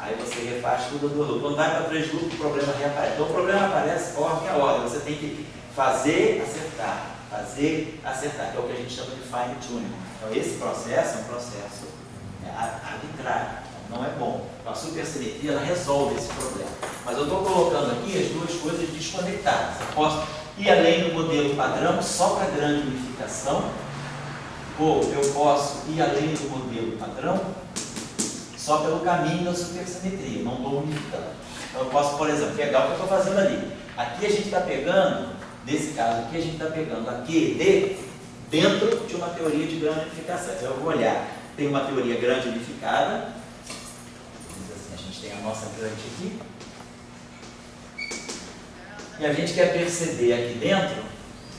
Aí você refaz tudo do loop. Quando vai para 3 loops, o problema reaparece. Então o problema aparece ordem a ordem. Você tem que fazer, acertar, que é o que a gente chama de fine tuning. Então esse processo é um processo arbitrário. Não é bom. A supersimetria ela resolve esse problema. Mas eu estou colocando aqui as duas coisas desconectadas. Eu posso ir além do modelo padrão só para grande unificação, ou eu posso ir além do modelo padrão só pelo caminho da supersimetria, não estou unificando. Então eu posso, por exemplo, pegar o que eu estou fazendo ali. Aqui a gente está pegando, nesse caso aqui, a gente está pegando a QED dentro de uma teoria de grande unificação. Então eu vou olhar, tem uma teoria grande unificada. Tem a nossa grande aqui. E a gente quer perceber aqui dentro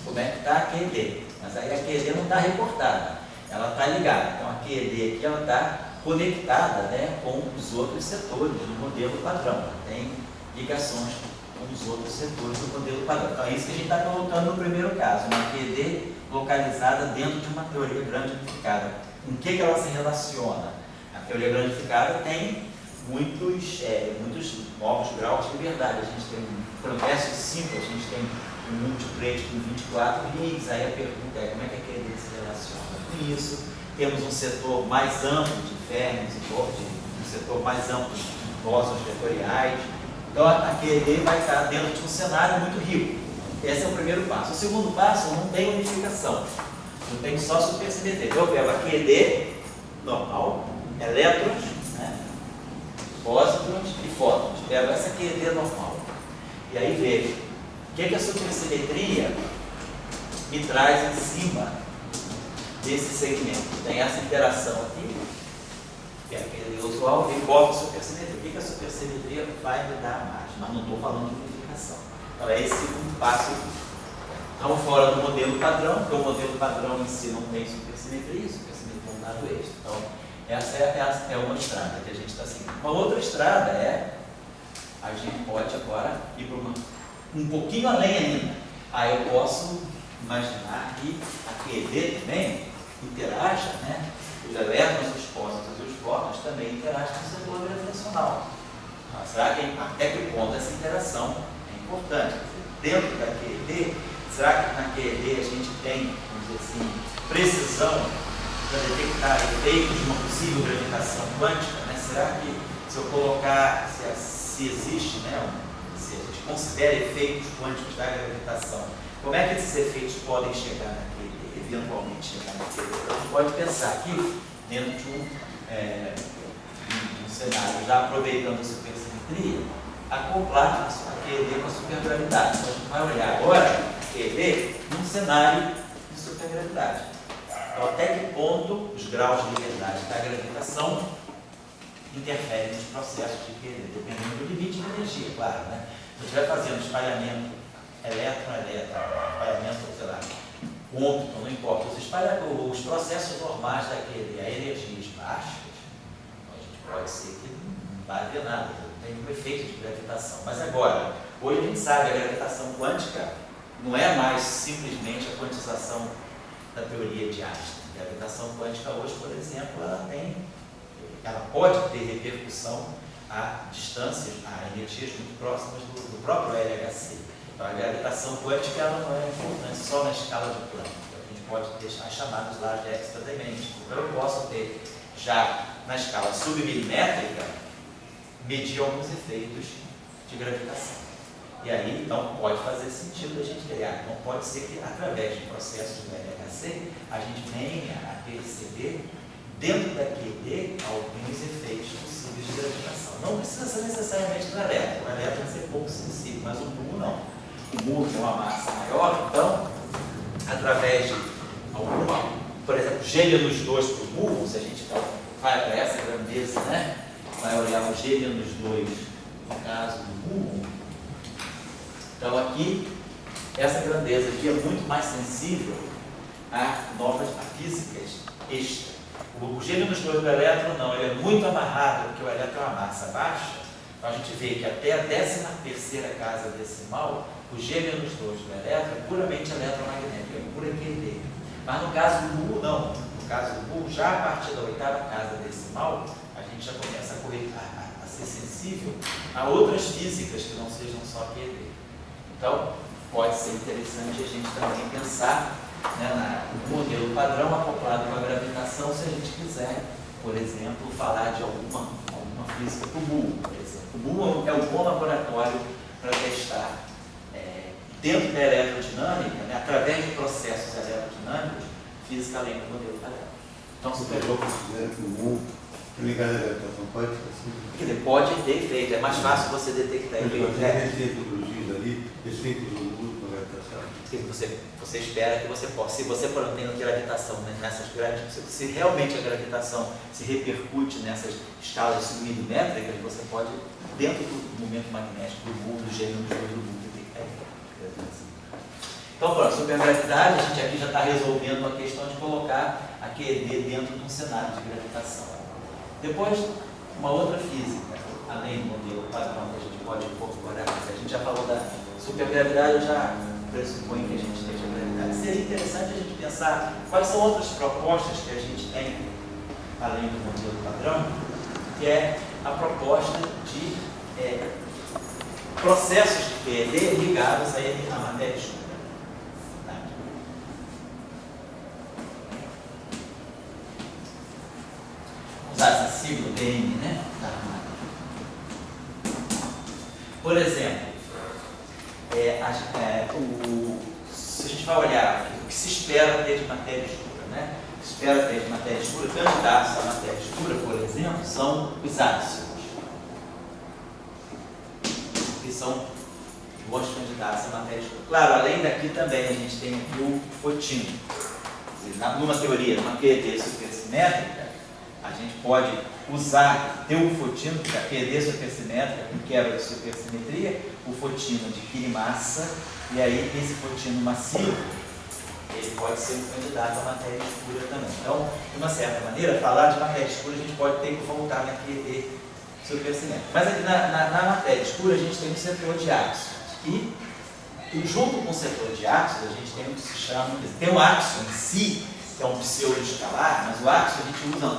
como é que está a QED. Mas aí a QED não está reportada, ela está ligada. Então a QED aqui ela está conectada, né, com os outros setores do modelo padrão. Tem ligações com os outros setores do modelo padrão. Então é isso que a gente está colocando no primeiro caso, uma QED localizada dentro de uma teoria grande unificada. Com que ela se relaciona? A teoria grande unificada tem muitos novos graus de liberdade. A gente tem, por exemplo, S5, a gente tem um multiplate com 24 rigs, aí a pergunta é como é que a QED se relaciona com isso. Temos um setor mais amplo de ferros, um setor mais amplo de bósons vetoriais. Então a QED vai estar dentro de um cenário muito rico. Esse é o primeiro passo. O segundo passo, não tem unificação. Eu tenho só supersimetria. Eu pego a QED normal, elétrons, né, pósitrons e fótons. Pego essa QED normal. E aí vejo o que a supersimetria me traz em cima desse segmento. Tem essa interação aqui, que é a QED usual, e boto a supersimetria. O que a supersimetria vai me dar a margem? Mas não estou falando de unificação. Então é esse segundo passo. Estão fora do modelo padrão, porque o modelo padrão em si não tem supersimetria, supersimetria é um dado extra. Então, essa é uma estrada que a gente está seguindo. Uma outra estrada é, a gente pode agora ir para um pouquinho além ainda. Aí eu posso imaginar que a QED também interaja, né? Os elétrons, os pósitrons e os fótons também interagem com o setor gravitacional. Será que até que ponto essa interação é importante? Dentro da QED, será que na QED a gente tem, vamos dizer assim, precisão para detectar efeitos de uma possível gravitação quântica? Né? Será que se eu colocar, se existe, né, se a gente considera efeitos quânticos da gravitação, como é que esses efeitos podem chegar na QED, eventualmente chegar na QED? Então, a gente pode pensar aqui dentro de um cenário, já aproveitando a supersimetria, acoplar a QED com a supergravidade. Então a gente vai olhar agora a QED num cenário de supergravidade. Então, até que ponto os graus de liberdade da gravitação interferem nos processos de QED, dependendo do limite de energia, claro, né? Se eu estiver fazendo espalhamento elétron-elétron, espalhamento, sei lá, cômpito, não importa, os processos normais da QED a energias baixas, a gente pode ser que não vai haver nada, não tem nenhum efeito de gravitação. Mas agora, hoje a gente sabe que a gravitação quântica não é mais simplesmente a quantização da teoria de Einstein. A gravitação quântica hoje, por exemplo, ela pode ter repercussão a distâncias, a energias muito próximas do próprio LHC. Então, a gravitação quântica ela não é importante só na escala de Planck. A gente pode ter as chamadas large extra dimensions. Então, eu posso ter, já na escala submilimétrica, medir alguns efeitos de gravitação. E aí, então, pode fazer sentido a gente criar. Então, pode ser que, através de processos do LHC, a gente venha a perceber, dentro da QED, alguns efeitos possíveis de gravitação. Não precisa ser necessariamente do elétron. O elétron vai ser pouco sensível, mas o muon não. O muon tem uma massa maior, então, através de alguma, por exemplo, G-2 para o muon, se a gente vai para essa grandeza, né? Vai olhar o G-2, no caso do muon. Então, aqui, essa grandeza aqui é muito mais sensível a físicas extra. O G-2 do elétron, não, ele é muito amarrado, porque o elétron é uma massa baixa. Então, a gente vê que até a 13ª casa decimal, o G-2 do elétron é puramente eletromagnético, é pura QED. Mas no caso do muon, não. No caso do muon, já a partir da 8ª casa decimal, a gente já começa a ser sensível a outras físicas que não sejam só QED. Então, pode ser interessante a gente também pensar, né, no modelo padrão acoplado com a gravitação, se a gente quiser, por exemplo, falar de alguma física para o muon, por exemplo. O muon é um bom laboratório para testar dentro da eletrodinâmica, né, através de processos eletrodinâmicos, física além do modelo padrão. Então, você pegou considerando que o muon ligado à gravitação quântica, assim? Quer dizer, pode ter efeito, é mais fácil você detectar efeito. Tem tecnologias ali, efeitos do mundo com a gravitação. Você espera que você possa, se você por exemplo tem gravitação, né, se realmente a gravitação se repercute nessas escalas submilimétricas, você pode, dentro do momento magnético do mundo, do gênero do mundo, detectar gravitação. Então, pronto, supergravidade, a gente aqui já está resolvendo a questão de colocar a QED dentro de um cenário de gravitação. Depois, uma outra física, além do modelo padrão que a gente pode incorporar. A gente já falou da supergravidade, eu já pressuponho que a gente tem a gravidade. Seria interessante a gente pensar quais são outras propostas que a gente tem, além do modelo padrão, que é a proposta de processos de QED ligados à matéria escura. Usar essa sigla DM, né? Por exemplo, se a gente vai olhar o que se espera ter de matéria escura, né? O que se espera ter de matéria escura, candidatos à matéria escura, por exemplo, são os ácidos, que são bons candidatos à matéria escura. Claro, além daqui também a gente tem aqui o fotino. Numa teoria, numa QED supersimétrica, a gente pode ter o fotino, que é a QED supersimétrica, com quebra de supersimetria, o fotino adquire massa, e aí esse fotino massivo, ele pode ser um candidato à matéria escura também. Então, de uma certa maneira, falar de matéria escura, a gente pode ter que voltar na QED supersimétrica. Mas aqui na matéria escura, a gente tem um setor de áxions. E junto com o setor de áxions, a gente tem o que se chama, tem o áxion em si, que é um pseudo-escalar, mas o áxion a gente usa a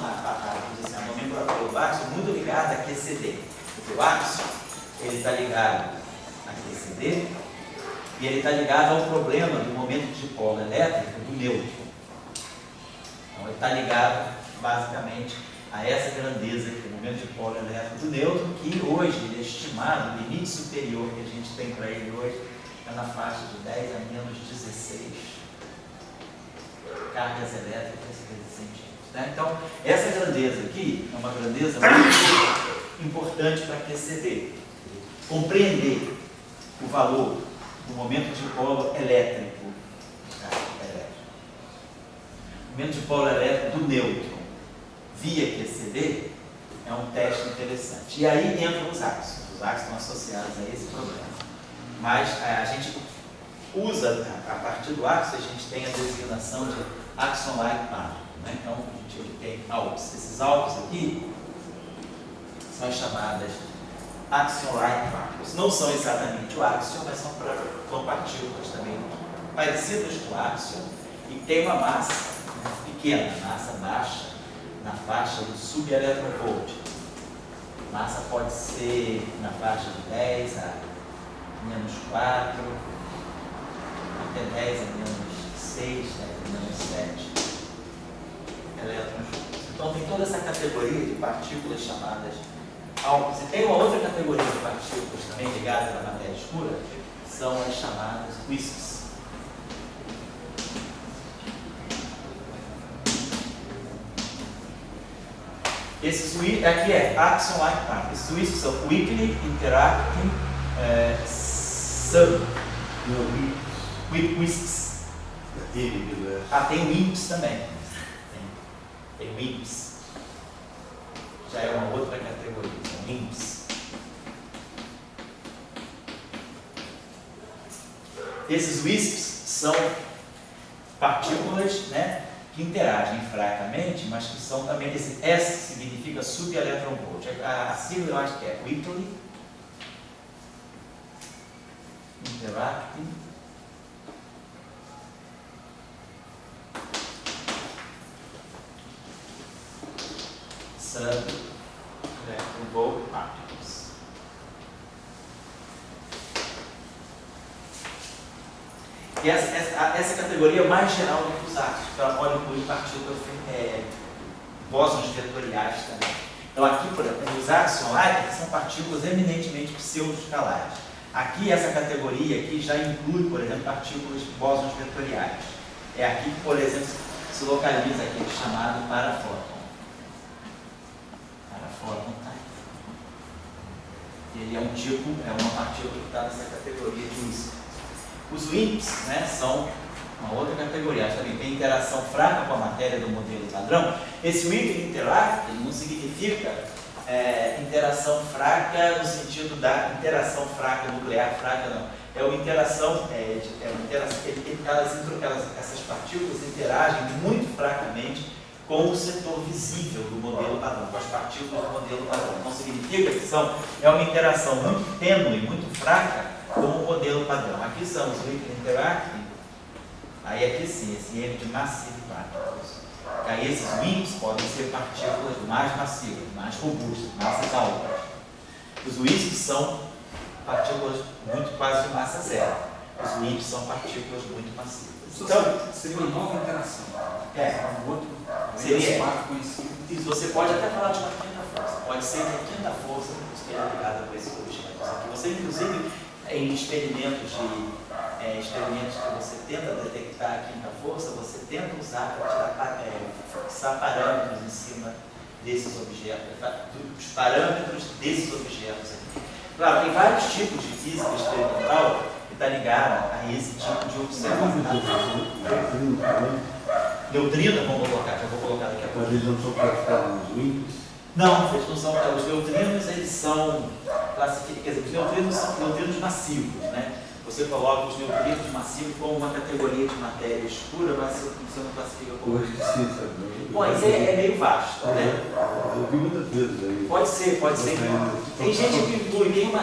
nomenclatura do áxion muito ligada a QCD. O áxion, ele está ligado a QCD e ele está ligado ao problema do momento de dipolo elétrico do nêutron. Então ele está ligado basicamente a essa grandeza aqui, o momento de dipolo elétrico do nêutron, que hoje ele é estimado, o limite superior que a gente tem para ele hoje é na faixa de 10 a menos 16 cargas elétricas vezes centímetros. Né? Então, essa grandeza aqui é uma grandeza muito importante para QCD. Compreender o valor do momento de polo elétrico, o momento de polo elétrico do nêutron via QCD é um teste interessante. E aí entram os áxions. Os áxions estão associados a esse problema. Mas a gente usa, a partir do áxion, a gente tem a designação de axion-like particle. Né? Então, a gente tem AUX. Esses AUX aqui são as chamadas axion-like particles. Não são exatamente o áxion, mas são partículas também parecidas com o áxion e tem uma massa pequena, massa baixa, na faixa do subeletronvolt. Massa pode ser na faixa de 10 a menos 4, até 10 a menos 6, 10 a menos 7 elétrons. Então tem toda essa categoria de partículas chamadas AUX. E tem uma outra categoria de partículas também ligadas à matéria escura, que são as chamadas WISPs. Esses aqui é axion-like particles. Esses WISPs são Weakly Interacting WISPs. Tem WIMPs também. Tem WIMPs. Já é uma outra categoria. São WIMPs. Esses WISPs são partículas, né, que interagem fracamente, mas que são também, esse S significa subeletronvolt. A sigla eu acho que é Weakly Interacting Subeletronvolt Particles. E essa categoria é mais geral do que os ácidos, porque ela pode incluir partículas bósons vetoriais também. Então aqui, por exemplo, os axion-like são partículas eminentemente pseudo-escalares. Aqui, essa categoria aqui já inclui, por exemplo, partículas bósons vetoriais. É aqui que, por exemplo, se localiza aquele chamado parafóton. Parafóton, tá? Ele é um tipo, é uma partícula que está nessa categoria de WISP. Os WIMPs, né, são uma outra categoria, também tem interação fraca com a matéria do modelo padrão. Esse Weakly Interacting não significa interação fraca no sentido da interação fraca, nuclear fraca, não. É uma interação, essas partículas interagem muito fracamente com o setor visível do modelo padrão, com as partículas do modelo padrão. Então significa que é uma interação muito tênue, muito fraca com o modelo padrão. Aqui são os weakly interacting, aí aqui sim, esse M de massive particles. Aí esses WIMPs podem ser partículas mais massivas, mais robustas, massas altas. Os WISPs são partículas muito quase de massa zero. Os WIMPs são partículas muito massivas. Então, seria uma nova interação. É. Um outro Seria. conhecido. Isso, você pode até falar de uma quinta força. Pode ser que a quinta força esteja ligada com esses objetos aqui. Você, inclusive, em experimentos que você tenta detectar a quinta força, você tenta usar para fixar parâmetros em cima desses objetos, os parâmetros desses objetos aqui. Claro, tem vários tipos de física experimental que está ligada a esse tipo de observação. Neutrino, vamos colocar, já vou colocar daqui a pouco. Mas eles não são classificados nos WIMPs? Não, eles não são. Os neutrinos, eles são classificados, quer dizer, os neutrinos são neutrinos massivos, né? Você coloca os neutrinos massivos como uma categoria de matéria escura, mas você não classifica como. Hoje sim, sabe? Bom, isso é meio vasto, né? Eu vi muitas vezes aí. Pode ser. Tem gente que inclui, tem uma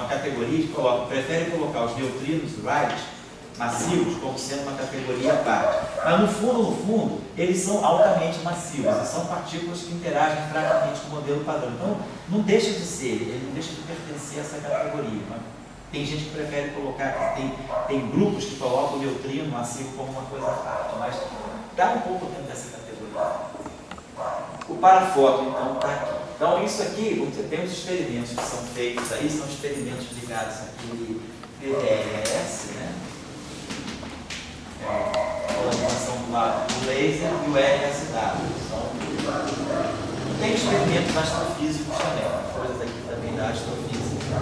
categoria que prefere colocar os neutrinos Wright massivos como sendo uma categoria à parte. Mas no fundo, eles são altamente massivos e são partículas que interagem fracamente com o modelo padrão. Então, não deixa de ser, ele não deixa de pertencer a essa categoria. Mas tem gente que prefere colocar, tem grupos que colocam o neutrino massivo como uma coisa à parte, mas dá um pouco dentro dessa categoria. O parafóton, então, está aqui. Então, isso aqui, vamos dizer, tem os experimentos que são feitos aí, são experimentos ligados aqui PDLS, né? Polarização do lado do laser e o LSW. Tem experimentos astrofísicos também, coisas aqui também da astrofísica.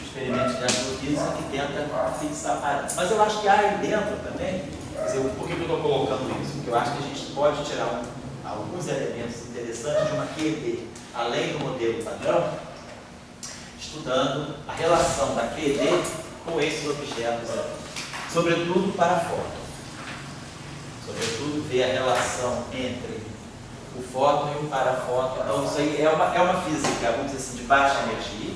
Experimentos de astrofísica que tentam fixar parâmetros. Mas eu acho que há aí dentro também, quer dizer, por que eu estou colocando isso? Porque eu acho que a gente pode tirar alguns elementos interessantes de uma QED, além do modelo padrão, estudando a relação da QED com esses objetos aqui. Sobretudo para fóton. Sobretudo ver a relação entre o fóton e o parafóton. Então isso aí é uma física, vamos dizer assim, de baixa energia,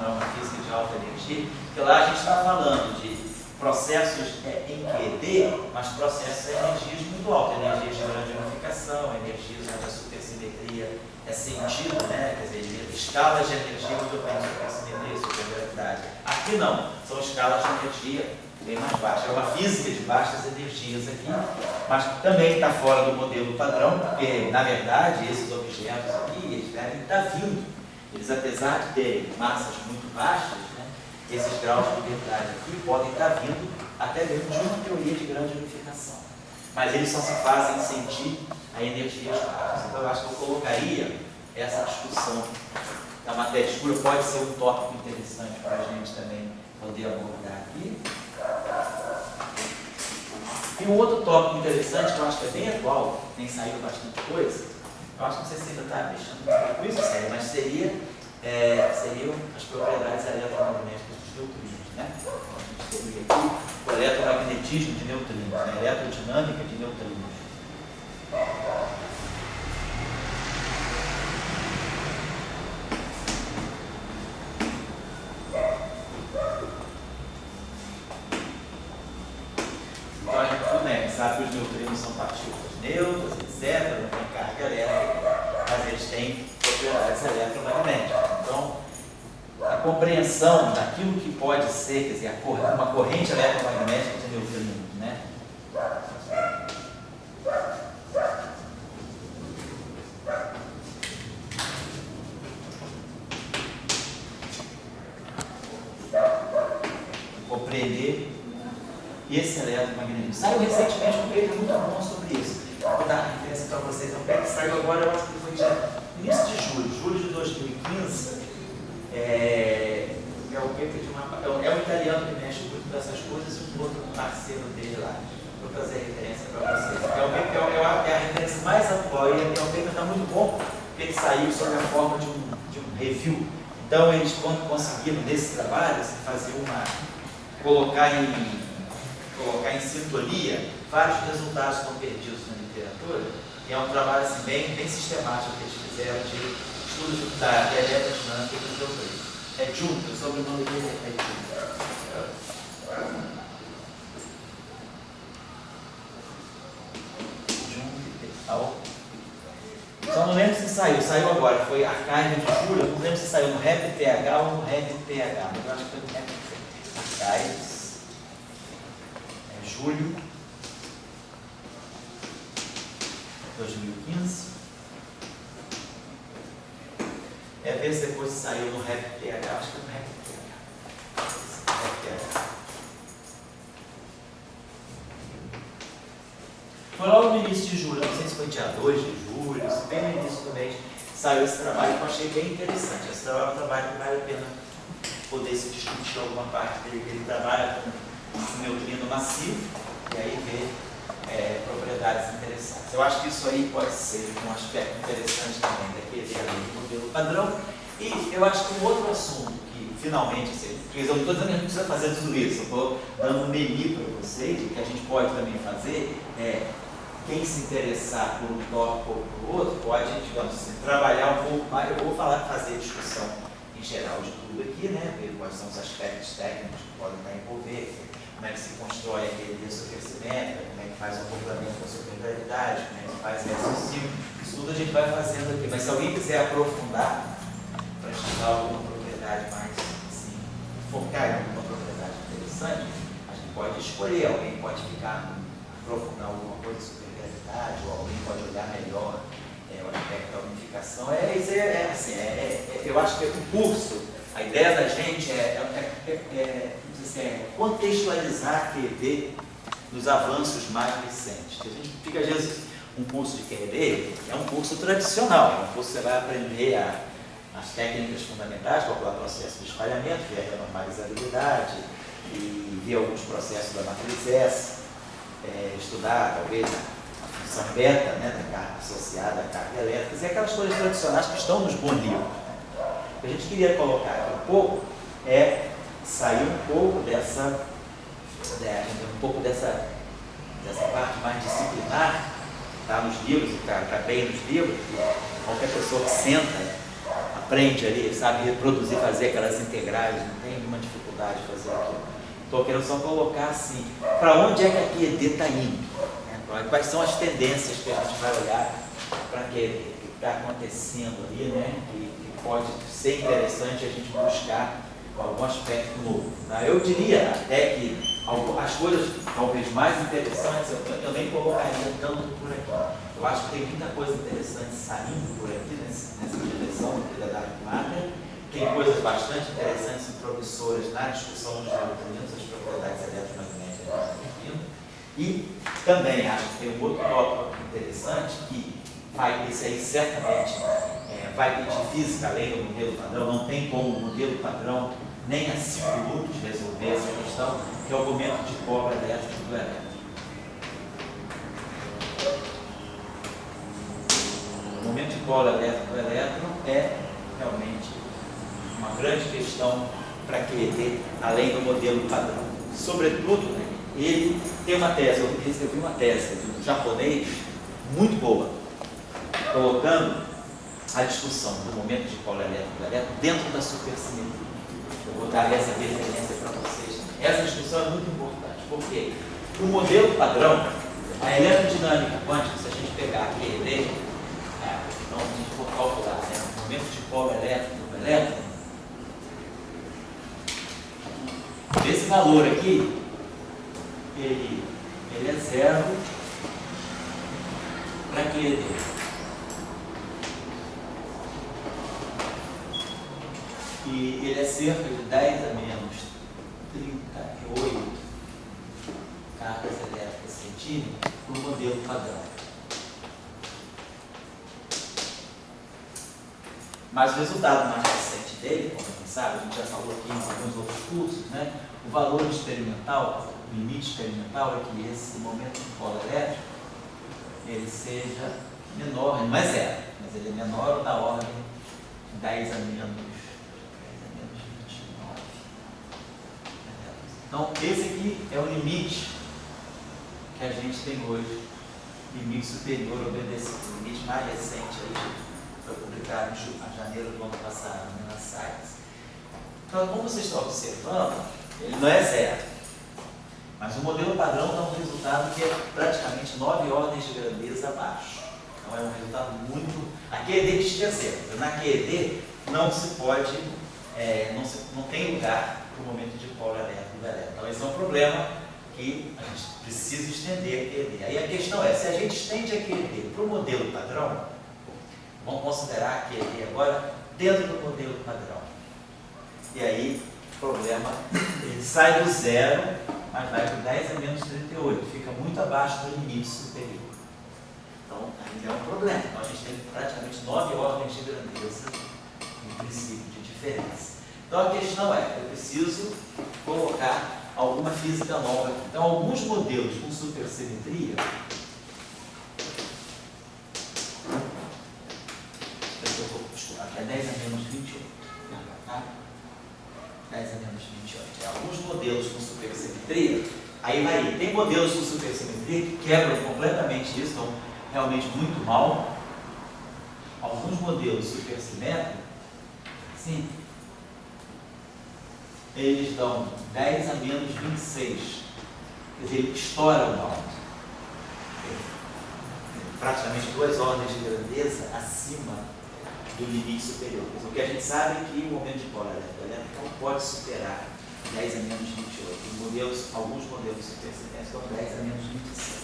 não é uma física de alta energia, porque lá a gente está falando de processos em QED, mas processos em energias muito altas, energias de grande unificação, energias onde a supersimetria é sentido, né? Quer dizer, escalas de energia muito bem, supersimetria, supergravidade. Aqui não, são escalas de energia bem mais baixas. É uma física de baixas energias aqui, mas que também está fora do modelo padrão, porque, na verdade, esses objetos aqui, eles devem estar vindo. Eles, apesar de terem massas muito baixas, né, esses graus de liberdade aqui podem estar vindo até mesmo de uma teoria de grande unificação. Mas eles só se fazem sentir a energias baixas. Então, eu acho que eu colocaria essa discussão da matéria escura, pode ser um tópico interessante para a gente também poder abordar aqui. E um outro tópico interessante, que eu acho que é bem atual, tem saído bastante coisa, eu acho que não sei se ainda está mexendo com isso, sério, mas seriam as propriedades eletromagnéticas dos neutrinos, né? Então, a gente teria aqui o eletromagnetismo de neutrinos, a eletrodinâmica de neutrinos. Sabe que os neutrinos são partículas neutras, etc., não tem carga elétrica, mas eles têm propriedades eletromagnéticas. Então, a compreensão daquilo que pode ser, quer dizer, uma corrente eletromagnética de neutrinos, né? Compreender esse eletromagnetismo. Saiu recentemente um paper muito bom sobre isso. Vou dar a referência para vocês. É um paper que saiu agora, eu acho que foi no início de julho de 2015. É um paper de um italiano que mexe muito com essas coisas e um outro parceiro dele lá. Vou trazer a referência para vocês. É a referência mais atual e é um paper que está muito bom, porque ele saiu sob a forma de um review. Então, eles conseguiram, desse trabalho, colocar em colocar em sintonia, vários resultados estão perdidos na literatura, e é um trabalho assim, bem sistemático que eles fizeram de estudo da eletrodinâmica do geofísico. É Juncker, o sobrenome dele é Juncker. Só não lembro se saiu agora, foi a Archive de julho, não lembro se saiu no RapidPH ou no RapidPH, mas eu acho que foi no RapidPH. Archives, julho 2015. Ver se depois saiu no RapidPH, acho que foi no RapidPH. Foi logo no início de julho, não sei se foi dia 2 de julho, bem no início do mês, saiu esse trabalho que eu achei bem interessante. Esse trabalho é um trabalho que vale a pena poder se discutir alguma parte dele, que ele trabalha com neutrino massivo e aí vê propriedades interessantes. Eu acho que isso aí pode ser um aspecto interessante também daquele modelo padrão. E eu acho que um outro assunto que finalmente, porque eu não estou dizendo que a gente precisa fazer tudo isso, eu estou dando um menu para vocês, o que a gente pode também fazer quem se interessar por um tópico ou por outro, pode, digamos assim, trabalhar um pouco mais. Eu vou fazer discussão em geral de tudo aqui, né? Ver quais são os aspectos técnicos que podem estar envolvidos, como é que se constrói aquele supercimento, como é que faz o acoplamento com a supergravidade, como é que faz raciocínio. Isso tudo a gente vai fazendo aqui. Mas se alguém quiser aprofundar para estudar alguma propriedade mais, assim, focar em alguma propriedade interessante, a gente pode escolher. Alguém pode aprofundar alguma coisa sobre gravidade, ou alguém pode olhar melhor o aspecto da unificação. Eu acho que o curso, a ideia da gente é contextualizar a QED nos avanços mais recentes. A gente fica, às vezes, um curso de QED é um curso tradicional, é um curso que você vai aprender as técnicas fundamentais, calcular o processo de espalhamento, ver a normalizabilidade e ver alguns processos da matriz S. Estudar, talvez, a função beta, né, da carga associada à carga elétrica, e aquelas coisas tradicionais que estão nos bons livros. O que a gente queria colocar aqui um pouco sair um pouco dessa parte mais disciplinar, está nos livros, está bem nos livros, que qualquer pessoa que senta, aprende ali, sabe reproduzir, fazer aquelas integrais, não tem nenhuma dificuldade de fazer aquilo. Estou querendo só colocar assim, para onde é que a QED está indo? Né? Quais são as tendências que a gente vai olhar para a QED, o que está acontecendo ali, né? Que pode ser interessante a gente buscar algum aspecto novo. Tá? Eu diria até que as coisas talvez mais interessantes eu nem colocaria tanto por aqui. Eu acho que tem muita coisa interessante saindo por aqui nessa direção da Dark Matter. Tem coisas bastante interessantes e promissoras na discussão dos neutrinos, as propriedades eletromagnéticas do neutrino. E também acho que tem um outro tópico interessante que esse aí certamente vai pedir física além do modelo padrão. Não tem como o modelo padrão nem a 5 minutos resolver essa questão, que é o momento de cobra elétrico do elétron. O momento de cobra elétrico do elétron é realmente uma grande questão para QED, além do modelo padrão. Sobretudo, né, ele tem uma tese, eu recebi uma tese do japonês muito boa, colocando a discussão do momento de cola elétrico do elétron dentro da supersimetria. Eu vou dar essa referência para vocês. Essa discussão é muito importante, porque o modelo padrão, a eletrodinâmica quântica, se a gente pegar a QED, então a gente for calcular, né, o momento de cola elétrico do elétron, esse valor aqui, ele é zero para QED. E ele é cerca de 10 a menos 38 cargas elétricas centímetros para o modelo padrão. Mas o resultado mais recente dele, como a gente sabe, a gente já falou aqui em alguns outros cursos, né? O valor experimental, o limite experimental é que esse momento de cola elétrica ele seja menor, não é zero, mas ele é menor ou da ordem de 10 a menos 29. Então, esse aqui é o limite que a gente tem hoje, limite superior obedecido. O limite mais recente aí, foi publicado em janeiro do ano passado, na Science. Então, como vocês estão observando, ele não é zero. Mas o modelo padrão dá um resultado que é praticamente 9 ordens de grandeza abaixo. Então é um resultado muito... A QED diz zero. Na QED não se pode, não tem lugar para o momento de polo elétrico e elétrico. Então esse é um problema que a gente precisa estender a QED. Aí a questão é, se a gente estende a QED para o modelo padrão, vamos considerar a QED agora dentro do modelo padrão. E aí o problema, ele sai do zero, mas vai para 10 a menos 38, fica muito abaixo do limite superior. Então, ainda é um problema. Então, a gente tem praticamente 9 ordens de grandeza no princípio de diferença. Então, a questão é, eu preciso colocar alguma física nova aqui. Então, alguns modelos com supersimetria, aqui é 10 a menos 28, tá? 10 a menos 28. Alguns modelos com supersimetria, aí vai, tem modelos com supersimetria que quebram completamente isso, então realmente muito mal. Alguns modelos supersimétricos, sim, eles dão 10 a menos 26, quer dizer, ele estoura o bound. Praticamente 2 ordens de grandeza acima do limite superior. O que a gente sabe é que o momento de polo elétrico não pode superar 10 a menos 28. Alguns modelos supersimétricos dão 10 a menos 26.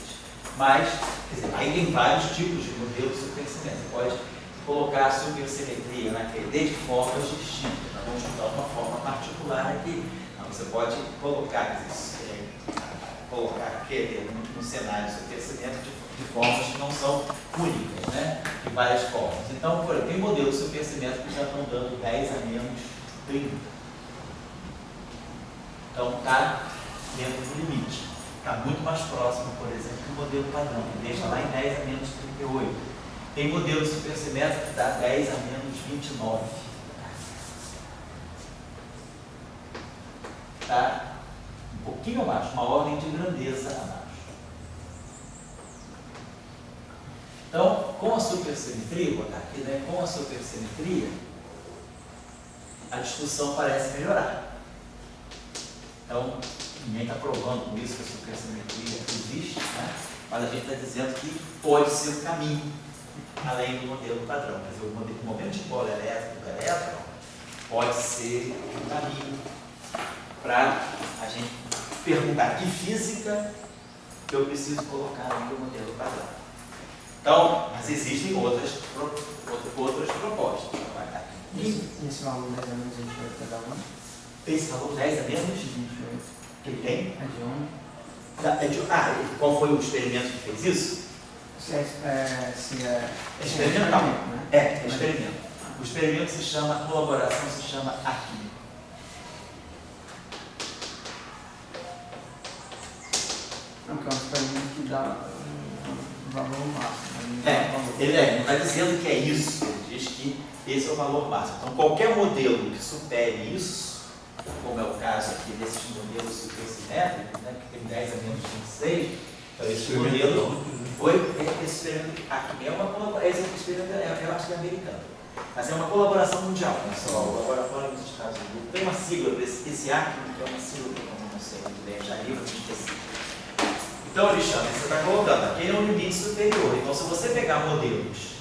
Mas, quer dizer, aí tem vários tipos de modelos supersimétricos. Você pode colocar a supersimetria na QED de formas distintas. Nós vamos estudar uma forma particular aqui. Então, você pode colocar a QED no cenário supersimétrico de formas que não são únicas, né? De várias formas. Então, por exemplo, tem modelos supersimétricos que já estão dando 10 a menos 30. Então, está dentro do limite. Está muito mais próximo, por exemplo, do modelo padrão, que deixa lá em 10 a menos 38. Tem modelo supersimétrico que dá 10 a menos 29. Está um pouquinho abaixo, uma ordem de grandeza abaixo. Então, com a supersimetria, vou botar aqui, né? Com a supersimetria, a discussão parece melhorar. Então, ninguém está provando com isso que a supersimetria existe, né? Mas a gente está dizendo que pode ser um caminho, além do modelo padrão. Quer dizer, o momento de polo elétrico do elétron pode ser um caminho para a gente perguntar que física eu preciso colocar no modelo padrão. Então, mas existem outras propostas. Esse valor 10 a menos 28 cada um? Esse valor 10 a menos 28. Que ele tem? É de 1. Qual foi o experimento que fez isso? Experimental. Né? É experimento. O experimento se chama, a colaboração se chama AQUI. Não, que é um experimento que dá um valor máximo. Ele não está dizendo que é isso, ele diz que esse é o valor máximo. Então, qualquer modelo que supere isso, como é o caso aqui desses modelos supersimétricos, né, que tem 10 a menos 26, então esse modelo esse experimento aqui é uma colaboração, esse experimento eu acho que é americano, mas é uma colaboração mundial, pessoal, agora fora dos Estados Unidos. Tem uma sigla para esse ACME, que é uma sigla que eu não sei muito bem, já li, mas esqueci. Então ele chama, você está colocando, aqui é um limite superior. Então se você pegar modelos,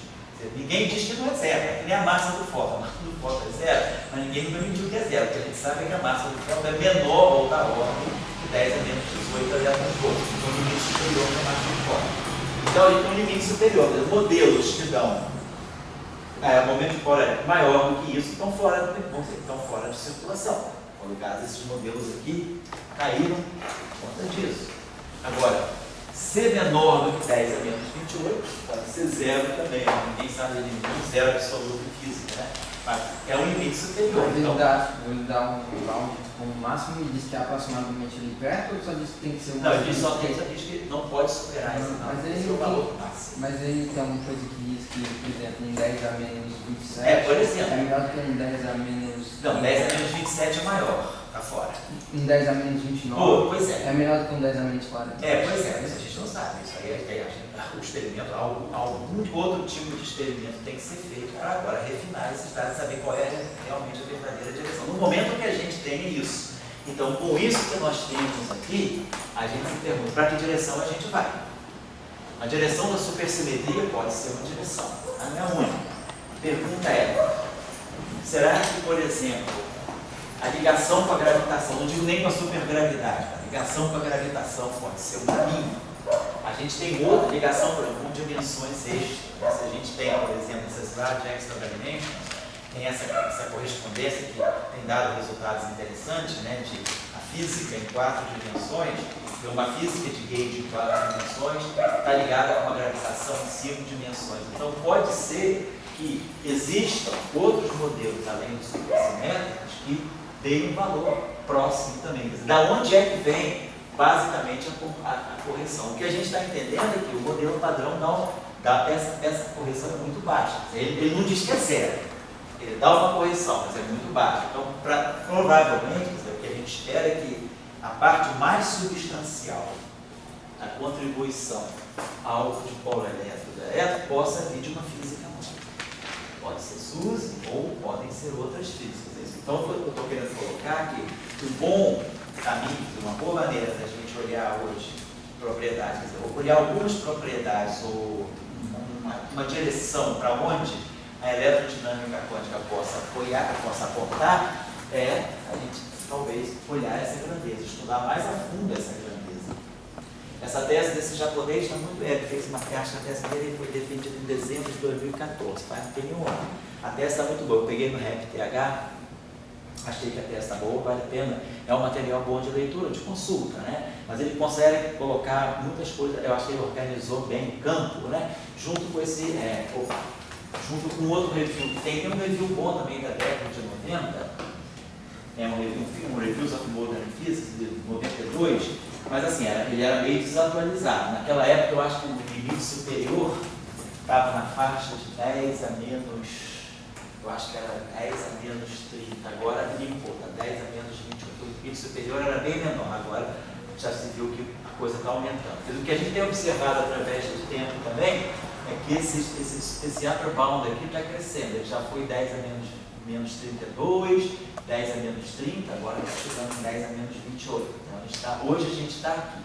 ninguém diz que não é zero, é que nem a massa do fóton. A massa do fóton é zero, mas ninguém nunca mediu que é zero, porque a gente sabe que a massa do fóton é menor ou da ordem de 10 a menos 18 elétrons-volts. Então o limite superior é a massa do fóton. Então ele tem um limite superior, modelos que dão momento de polo elétrico maior do que isso estão fora de circulação. No caso, esses modelos aqui caíram por conta disso. Agora, ser menor do que 10 a menos 28, pode ser zero também, ninguém sabe de zero absoluto em física, né? Mas é um limite superior. Mas então, ele dá um bound como máximo e diz que é aproximadamente ali perto, ou só diz que tem que ser um não, ele só diz que não pode superar esse não, mas esse é o valor máximo. Mas ele tem uma coisa que diz que, por exemplo, em 10 a menos 27 por exemplo. é melhor do que em 10 a menos... Não, 10 a menos 27 é maior. tá fora. Um 10 a menos 29 Pois é. é menor do que um 10 a menos 40. Pois é, isso a gente não sabe. Isso aí o experimento, algum outro tipo de experimento tem que ser feito para agora refinar esses dados e saber qual é realmente a verdadeira direção. No momento que a gente tem isso. Então, com isso que nós temos aqui, a gente se pergunta para que direção a gente vai. A direção da supersimetria pode ser uma direção, mas não é a única. A pergunta é, será que, por exemplo, a ligação com a gravitação, não digo nem com a supergravidade, a ligação com a gravitação pode ser um caminho. A gente tem outra ligação, por exemplo, com dimensões extras. Se a gente tem, por exemplo, essas large extra dimensions, tem essa correspondência que tem dado resultados interessantes, né, de a física em 4 dimensões, e uma física de gauge em 4 dimensões está ligada com a gravitação em 5 dimensões. Então pode ser que existam outros modelos além dos supersimétricos que deem um valor próximo também. Da onde é que vem basicamente a correção? O que a gente está entendendo é que o modelo padrão não dá essa correção é muito baixa. Ele não diz que é zero. Ele dá uma correção, mas é muito baixa. Então, provavelmente, o que a gente espera é que a parte mais substancial da contribuição ao dipolo elétrico possa vir de uma física nova. Pode ser SUSY ou podem ser outras físicas. Então, eu estou querendo colocar que um bom caminho, uma boa maneira da gente olhar hoje propriedades, quer dizer, olhar algumas propriedades ou uma direção para onde a eletrodinâmica quântica possa apoiar, possa aportar, é a gente talvez olhar essa grandeza, estudar mais a fundo essa grandeza. Essa tese desse japonês está muito leve, ele fez uma caixa, a tese dele foi defendida em dezembro de 2014, faz não tem um ano. A tese está muito boa, eu peguei no REP-TH, achei que a tese está boa, vale a pena, é um material bom de leitura, de consulta, né? Mas ele consegue colocar muitas coisas, eu acho que ele organizou bem o campo, né? Junto com esse, junto com outro review, tem um review bom também da década de 90, um Reviews of Modern Physics, de 92, mas assim, ele era meio desatualizado. Naquela época eu acho que o limite superior estava na faixa de 10 a menos, eu acho que era 10 a menos 30, agora limpou, está 10 a menos 28, o limite superior era bem menor, agora já se viu que a coisa está aumentando. Mas o que a gente tem observado através do tempo também é que esse upper bound aqui está crescendo, ele já foi 10 a menos 32, 10 a menos 30, agora está chegando em 10 a menos 28. Então, hoje a gente está aqui.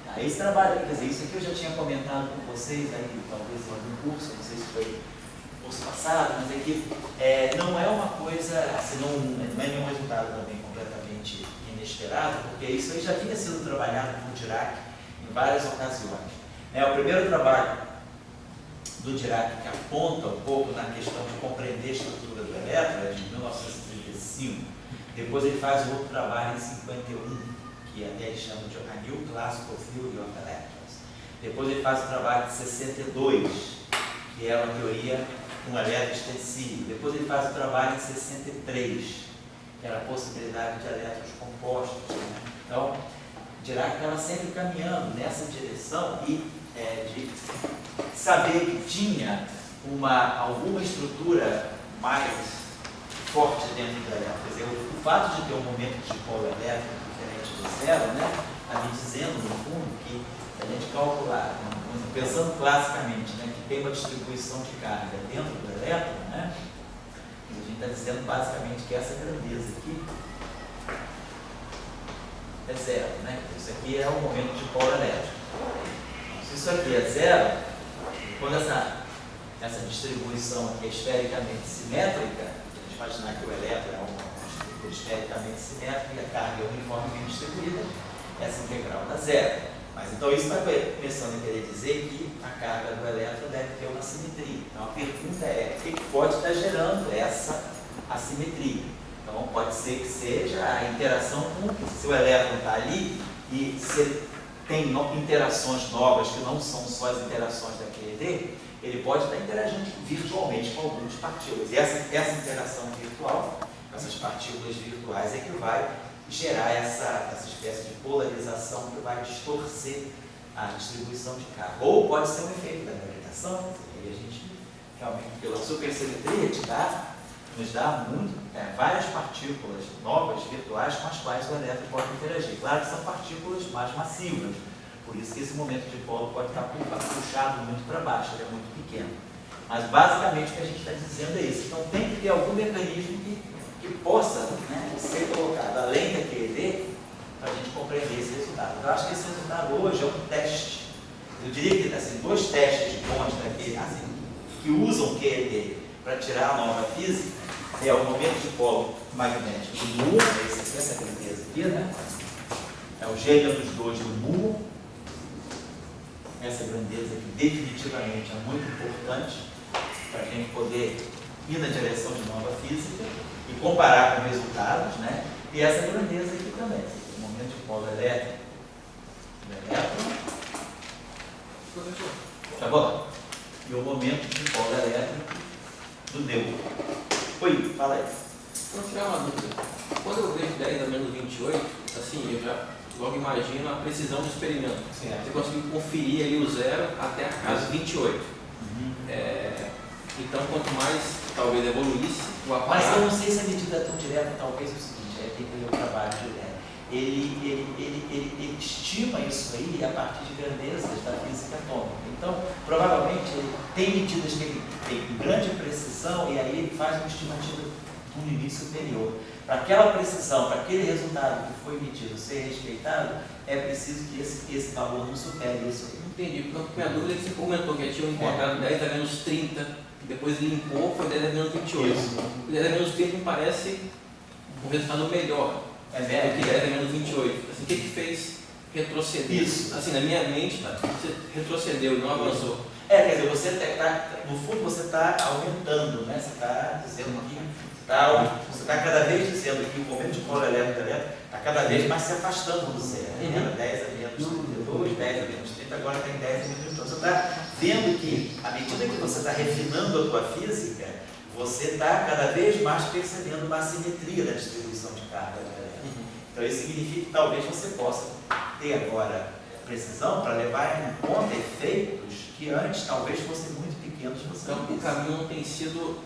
Tá? Esse trabalho, quer dizer, isso aqui eu já tinha comentado com vocês, aí, talvez em algum curso, não sei se foi no curso passado, mas é que não é uma coisa, assim, não é nenhum resultado também completamente inesperado, porque isso aí já vinha sendo trabalhado por Dirac em várias ocasiões. O primeiro trabalho do Dirac, que aponta um pouco na questão de compreender a estrutura do elétron, é de 1935. Depois ele faz um outro trabalho em 51, que até ele chama de A New Classical Theory of Electrons. Depois ele faz o trabalho de 62, que é uma teoria com um elétron extensível. Depois ele faz o trabalho em 63, que era a possibilidade de elétrons compostos. Né? Então, Dirac estava sempre caminhando nessa direção e de saber que tinha alguma estrutura mais forte dentro do elétron. Quer dizer, o fato de ter um momento de dipolo elétrico diferente do zero, né, está me dizendo, no fundo, que a gente calcular, pensando classicamente, né, que tem uma distribuição de carga dentro do elétron, né, a gente está dizendo basicamente que essa grandeza aqui é zero. Né? Isso aqui é o momento de dipolo elétrico. Se isso aqui é zero, quando essa distribuição aqui é espericamente simétrica, a gente imaginar que o elétron é uma estrutura espericamente simétrica e a carga é uniformemente distribuída, essa integral dá zero. Mas então isso está começando a querer dizer que a carga do elétron deve ter uma simetria. Então a pergunta é, o que pode estar gerando essa assimetria? Então pode ser que seja a interação com, se o elétron está ali e se tem interações novas que não são só as interações da QED, ele pode estar interagindo virtualmente com algumas partículas. E essa interação virtual, essas partículas virtuais, é que vai gerar essa espécie de polarização que vai distorcer a distribuição de carga. Ou pode ser um efeito da gravitação, e a gente realmente, pela supersimetria, te dá nos dá várias partículas novas, virtuais, com as quais o elétron pode interagir. Claro que são partículas mais massivas, por isso que esse momento de polo pode estar puxado muito para baixo, ele é muito pequeno. Mas basicamente o que a gente está dizendo é isso. Então tem que ter algum mecanismo que possa, né, ser colocado além da QED para a gente compreender esse resultado. Eu acho que esse resultado hoje é um teste. Eu diria que assim, 2 testes de ponte daquele, assim, que usam QED para tirar a nova física é o momento de polo magnético do muon, essa grandeza aqui, né? É o G menos 2 do muon. Essa grandeza aqui definitivamente é muito importante para a gente poder ir na direção de nova física e comparar com resultados, né? E essa grandeza aqui também, o momento de polo elétrico do elétron. Tá bom? E o momento de polo elétrico do nêutron. Oi, fala aí. Vou tirar uma dúvida. Quando eu vejo 10 a menos 28, assim, eu já logo imagino a precisão do experimento. Certo. Você conseguiu conferir ali o zero até a casa 28. Então, quanto mais talvez evoluísse o Mas aparato... eu não sei se a medida é tão direta, talvez é o seguinte, tem que ver o trabalho direto. Ele estima isso aí a partir de grandezas da física atômica. Então, provavelmente, ele tem medidas que ele tem com grande precisão e aí ele faz uma estimativa de um limite superior. Para aquela precisão, para aquele resultado que foi medido ser respeitado, é preciso que esse valor não supere isso aí. Entendi, porque minha dúvida é que você comentou que tinha encontrado 10 a menos 30, depois limpou, foi 10 a menos 28. Isso. 10 a menos 30 me parece um resultado melhor É do que 10 a menos 28. Assim, o que fez retroceder? Isso. Assim, na minha mente, você retrocedeu e não avançou. Quer dizer, no fundo você está aumentando, né? Você está dizendo que você está cada vez dizendo que o momento de polo elétrico está cada vez mais se afastando do zero. Era 10 a menos 32, 10 a menos 30, agora tem 10 a menos 28. Você está vendo que, à medida que você está refinando a tua física, você está cada vez mais percebendo uma assimetria da distribuição de carga do elétron. Então isso significa que talvez você possa ter agora precisão para levar em conta efeitos que antes talvez fossem muito pequenos. Você Então, não o caminho não tem sido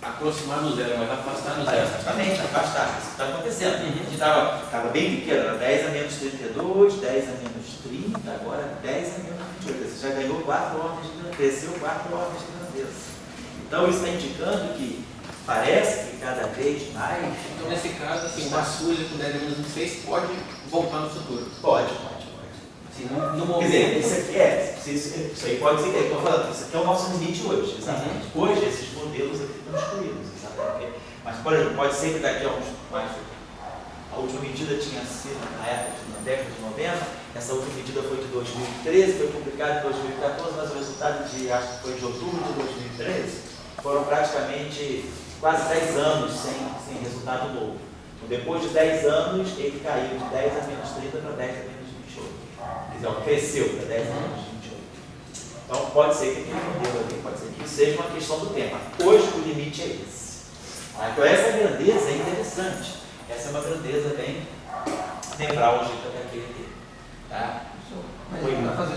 aproximar do zero, mas afastar do zero. Exatamente, afastar. Isso está acontecendo. A gente estava bem pequeno, era 10 a menos 32, 10 a menos 30, agora 10 a menos 28. Você já ganhou 4 ordens de grandeza, cresceu 4 ordens de grandeza. Então isso está indicando que parece que cada vez mais... Então, nesse caso, assim, uma SUSE com 10 a menos 26 pode voltar no futuro. Pode. Assim, no Quer momento... dizer, isso aí pode ser que eu estou falando, isso aqui é o nosso limite hoje, exatamente. Hoje esses modelos aqui estão excluídos, exatamente. Mas, por exemplo, pode ser que daqui a uns mais... A última medida tinha sido na época, na década de 90, essa última medida foi de 2013, foi publicada em 2014, mas o resultado acho que foi de outubro de 2013, foram praticamente quase 10 anos sem resultado novo. Então, depois de 10 anos, ele caiu de 10 a menos 30 para 10 a menos 28. Quer dizer, cresceu para 10 a menos 28. Então, pode ser que aquele modelo ali, pode ser que isso seja uma questão do tempo. Hoje, o limite é esse. Então, essa grandeza é interessante. Essa é uma grandeza bem nevrálgica daquele. Tá? Mas para fazer o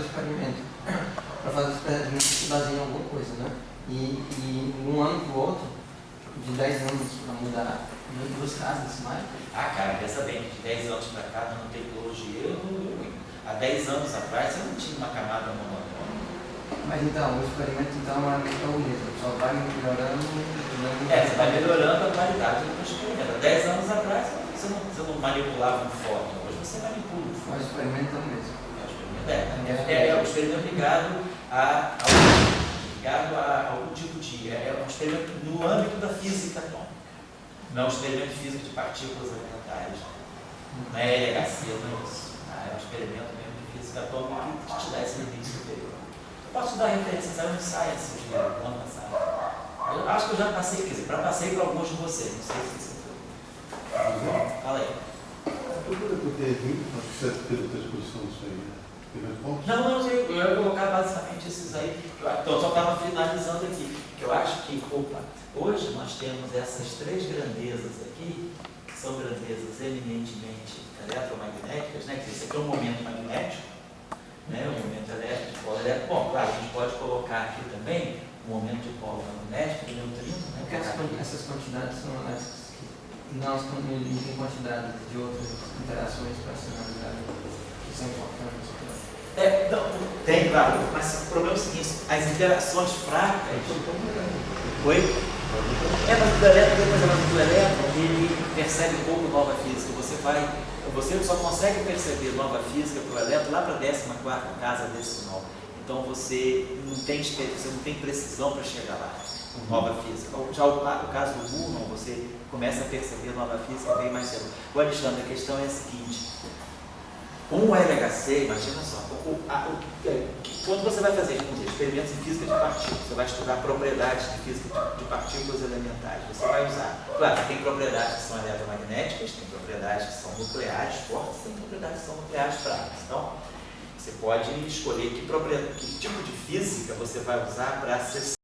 experimento, se baseia em alguma coisa, né? E um ano para o outro, de 10 anos para mudar duas casas decimais. Cara, pensa bem, de 10 anos para cá, na tecnologia, há 10 anos atrás, você não tinha uma camada monotônica. Mas então, o experimento então é o mesmo, só vai melhorando. Você vai melhorando a qualidade do experimento. Há 10 anos atrás, você não manipulava um fóton, hoje você manipula um fóton. Mas o experimento é o mesmo. É um experimento ligado a algum tipo de... É um experimento no âmbito da física atômica. Não é um experimento físico de partículas elementares. Não é LHC, não é isso. É um experimento mesmo de física atômica que te dá esse limite superior. Eu posso te dar referência, saiu no Science de ano passado. Eu acho que eu já passei, quer dizer, passei para alguns de vocês, não sei se você foi. Fala aí. Eu poderia ter vindo, acho que você fez outra exposição disso aí, né? Não, eu ia colocar basicamente esses aí. Então, só estava finalizando aqui. Que eu acho que, hoje nós temos essas 3 grandezas aqui, que são grandezas eminentemente eletromagnéticas, né? Que esse aqui é um momento magnético, né? O momento elétrico, de polo elétrico. Bom, claro, a gente pode colocar aqui também o momento de polo magnético, do neutrino, né? Porque essas quantidades são elétricas que não tem quantidade de outras interações para ser analisadas que são importantes. Não, tem, claro, mas o problema é o seguinte, as interações fracas. Oi? Mas o elétron, depois do elétron, ele percebe um pouco nova física. Você só consegue perceber nova física para o elétron lá para a 14ª casa decimal. Então você não tem precisão para chegar lá, nova física. Já o caso do Bohr, você começa a perceber nova física bem mais cedo. O Alexandre, a questão é a seguinte, com o LHC, imagina só, quando você vai fazer experimentos em física de partículas, você vai estudar propriedades de física de partículas elementares, você vai usar, claro, tem propriedades que são eletromagnéticas, tem propriedades que são nucleares fortes, tem propriedades que são nucleares fracas. Então, você pode escolher que tipo de física você vai usar para acessar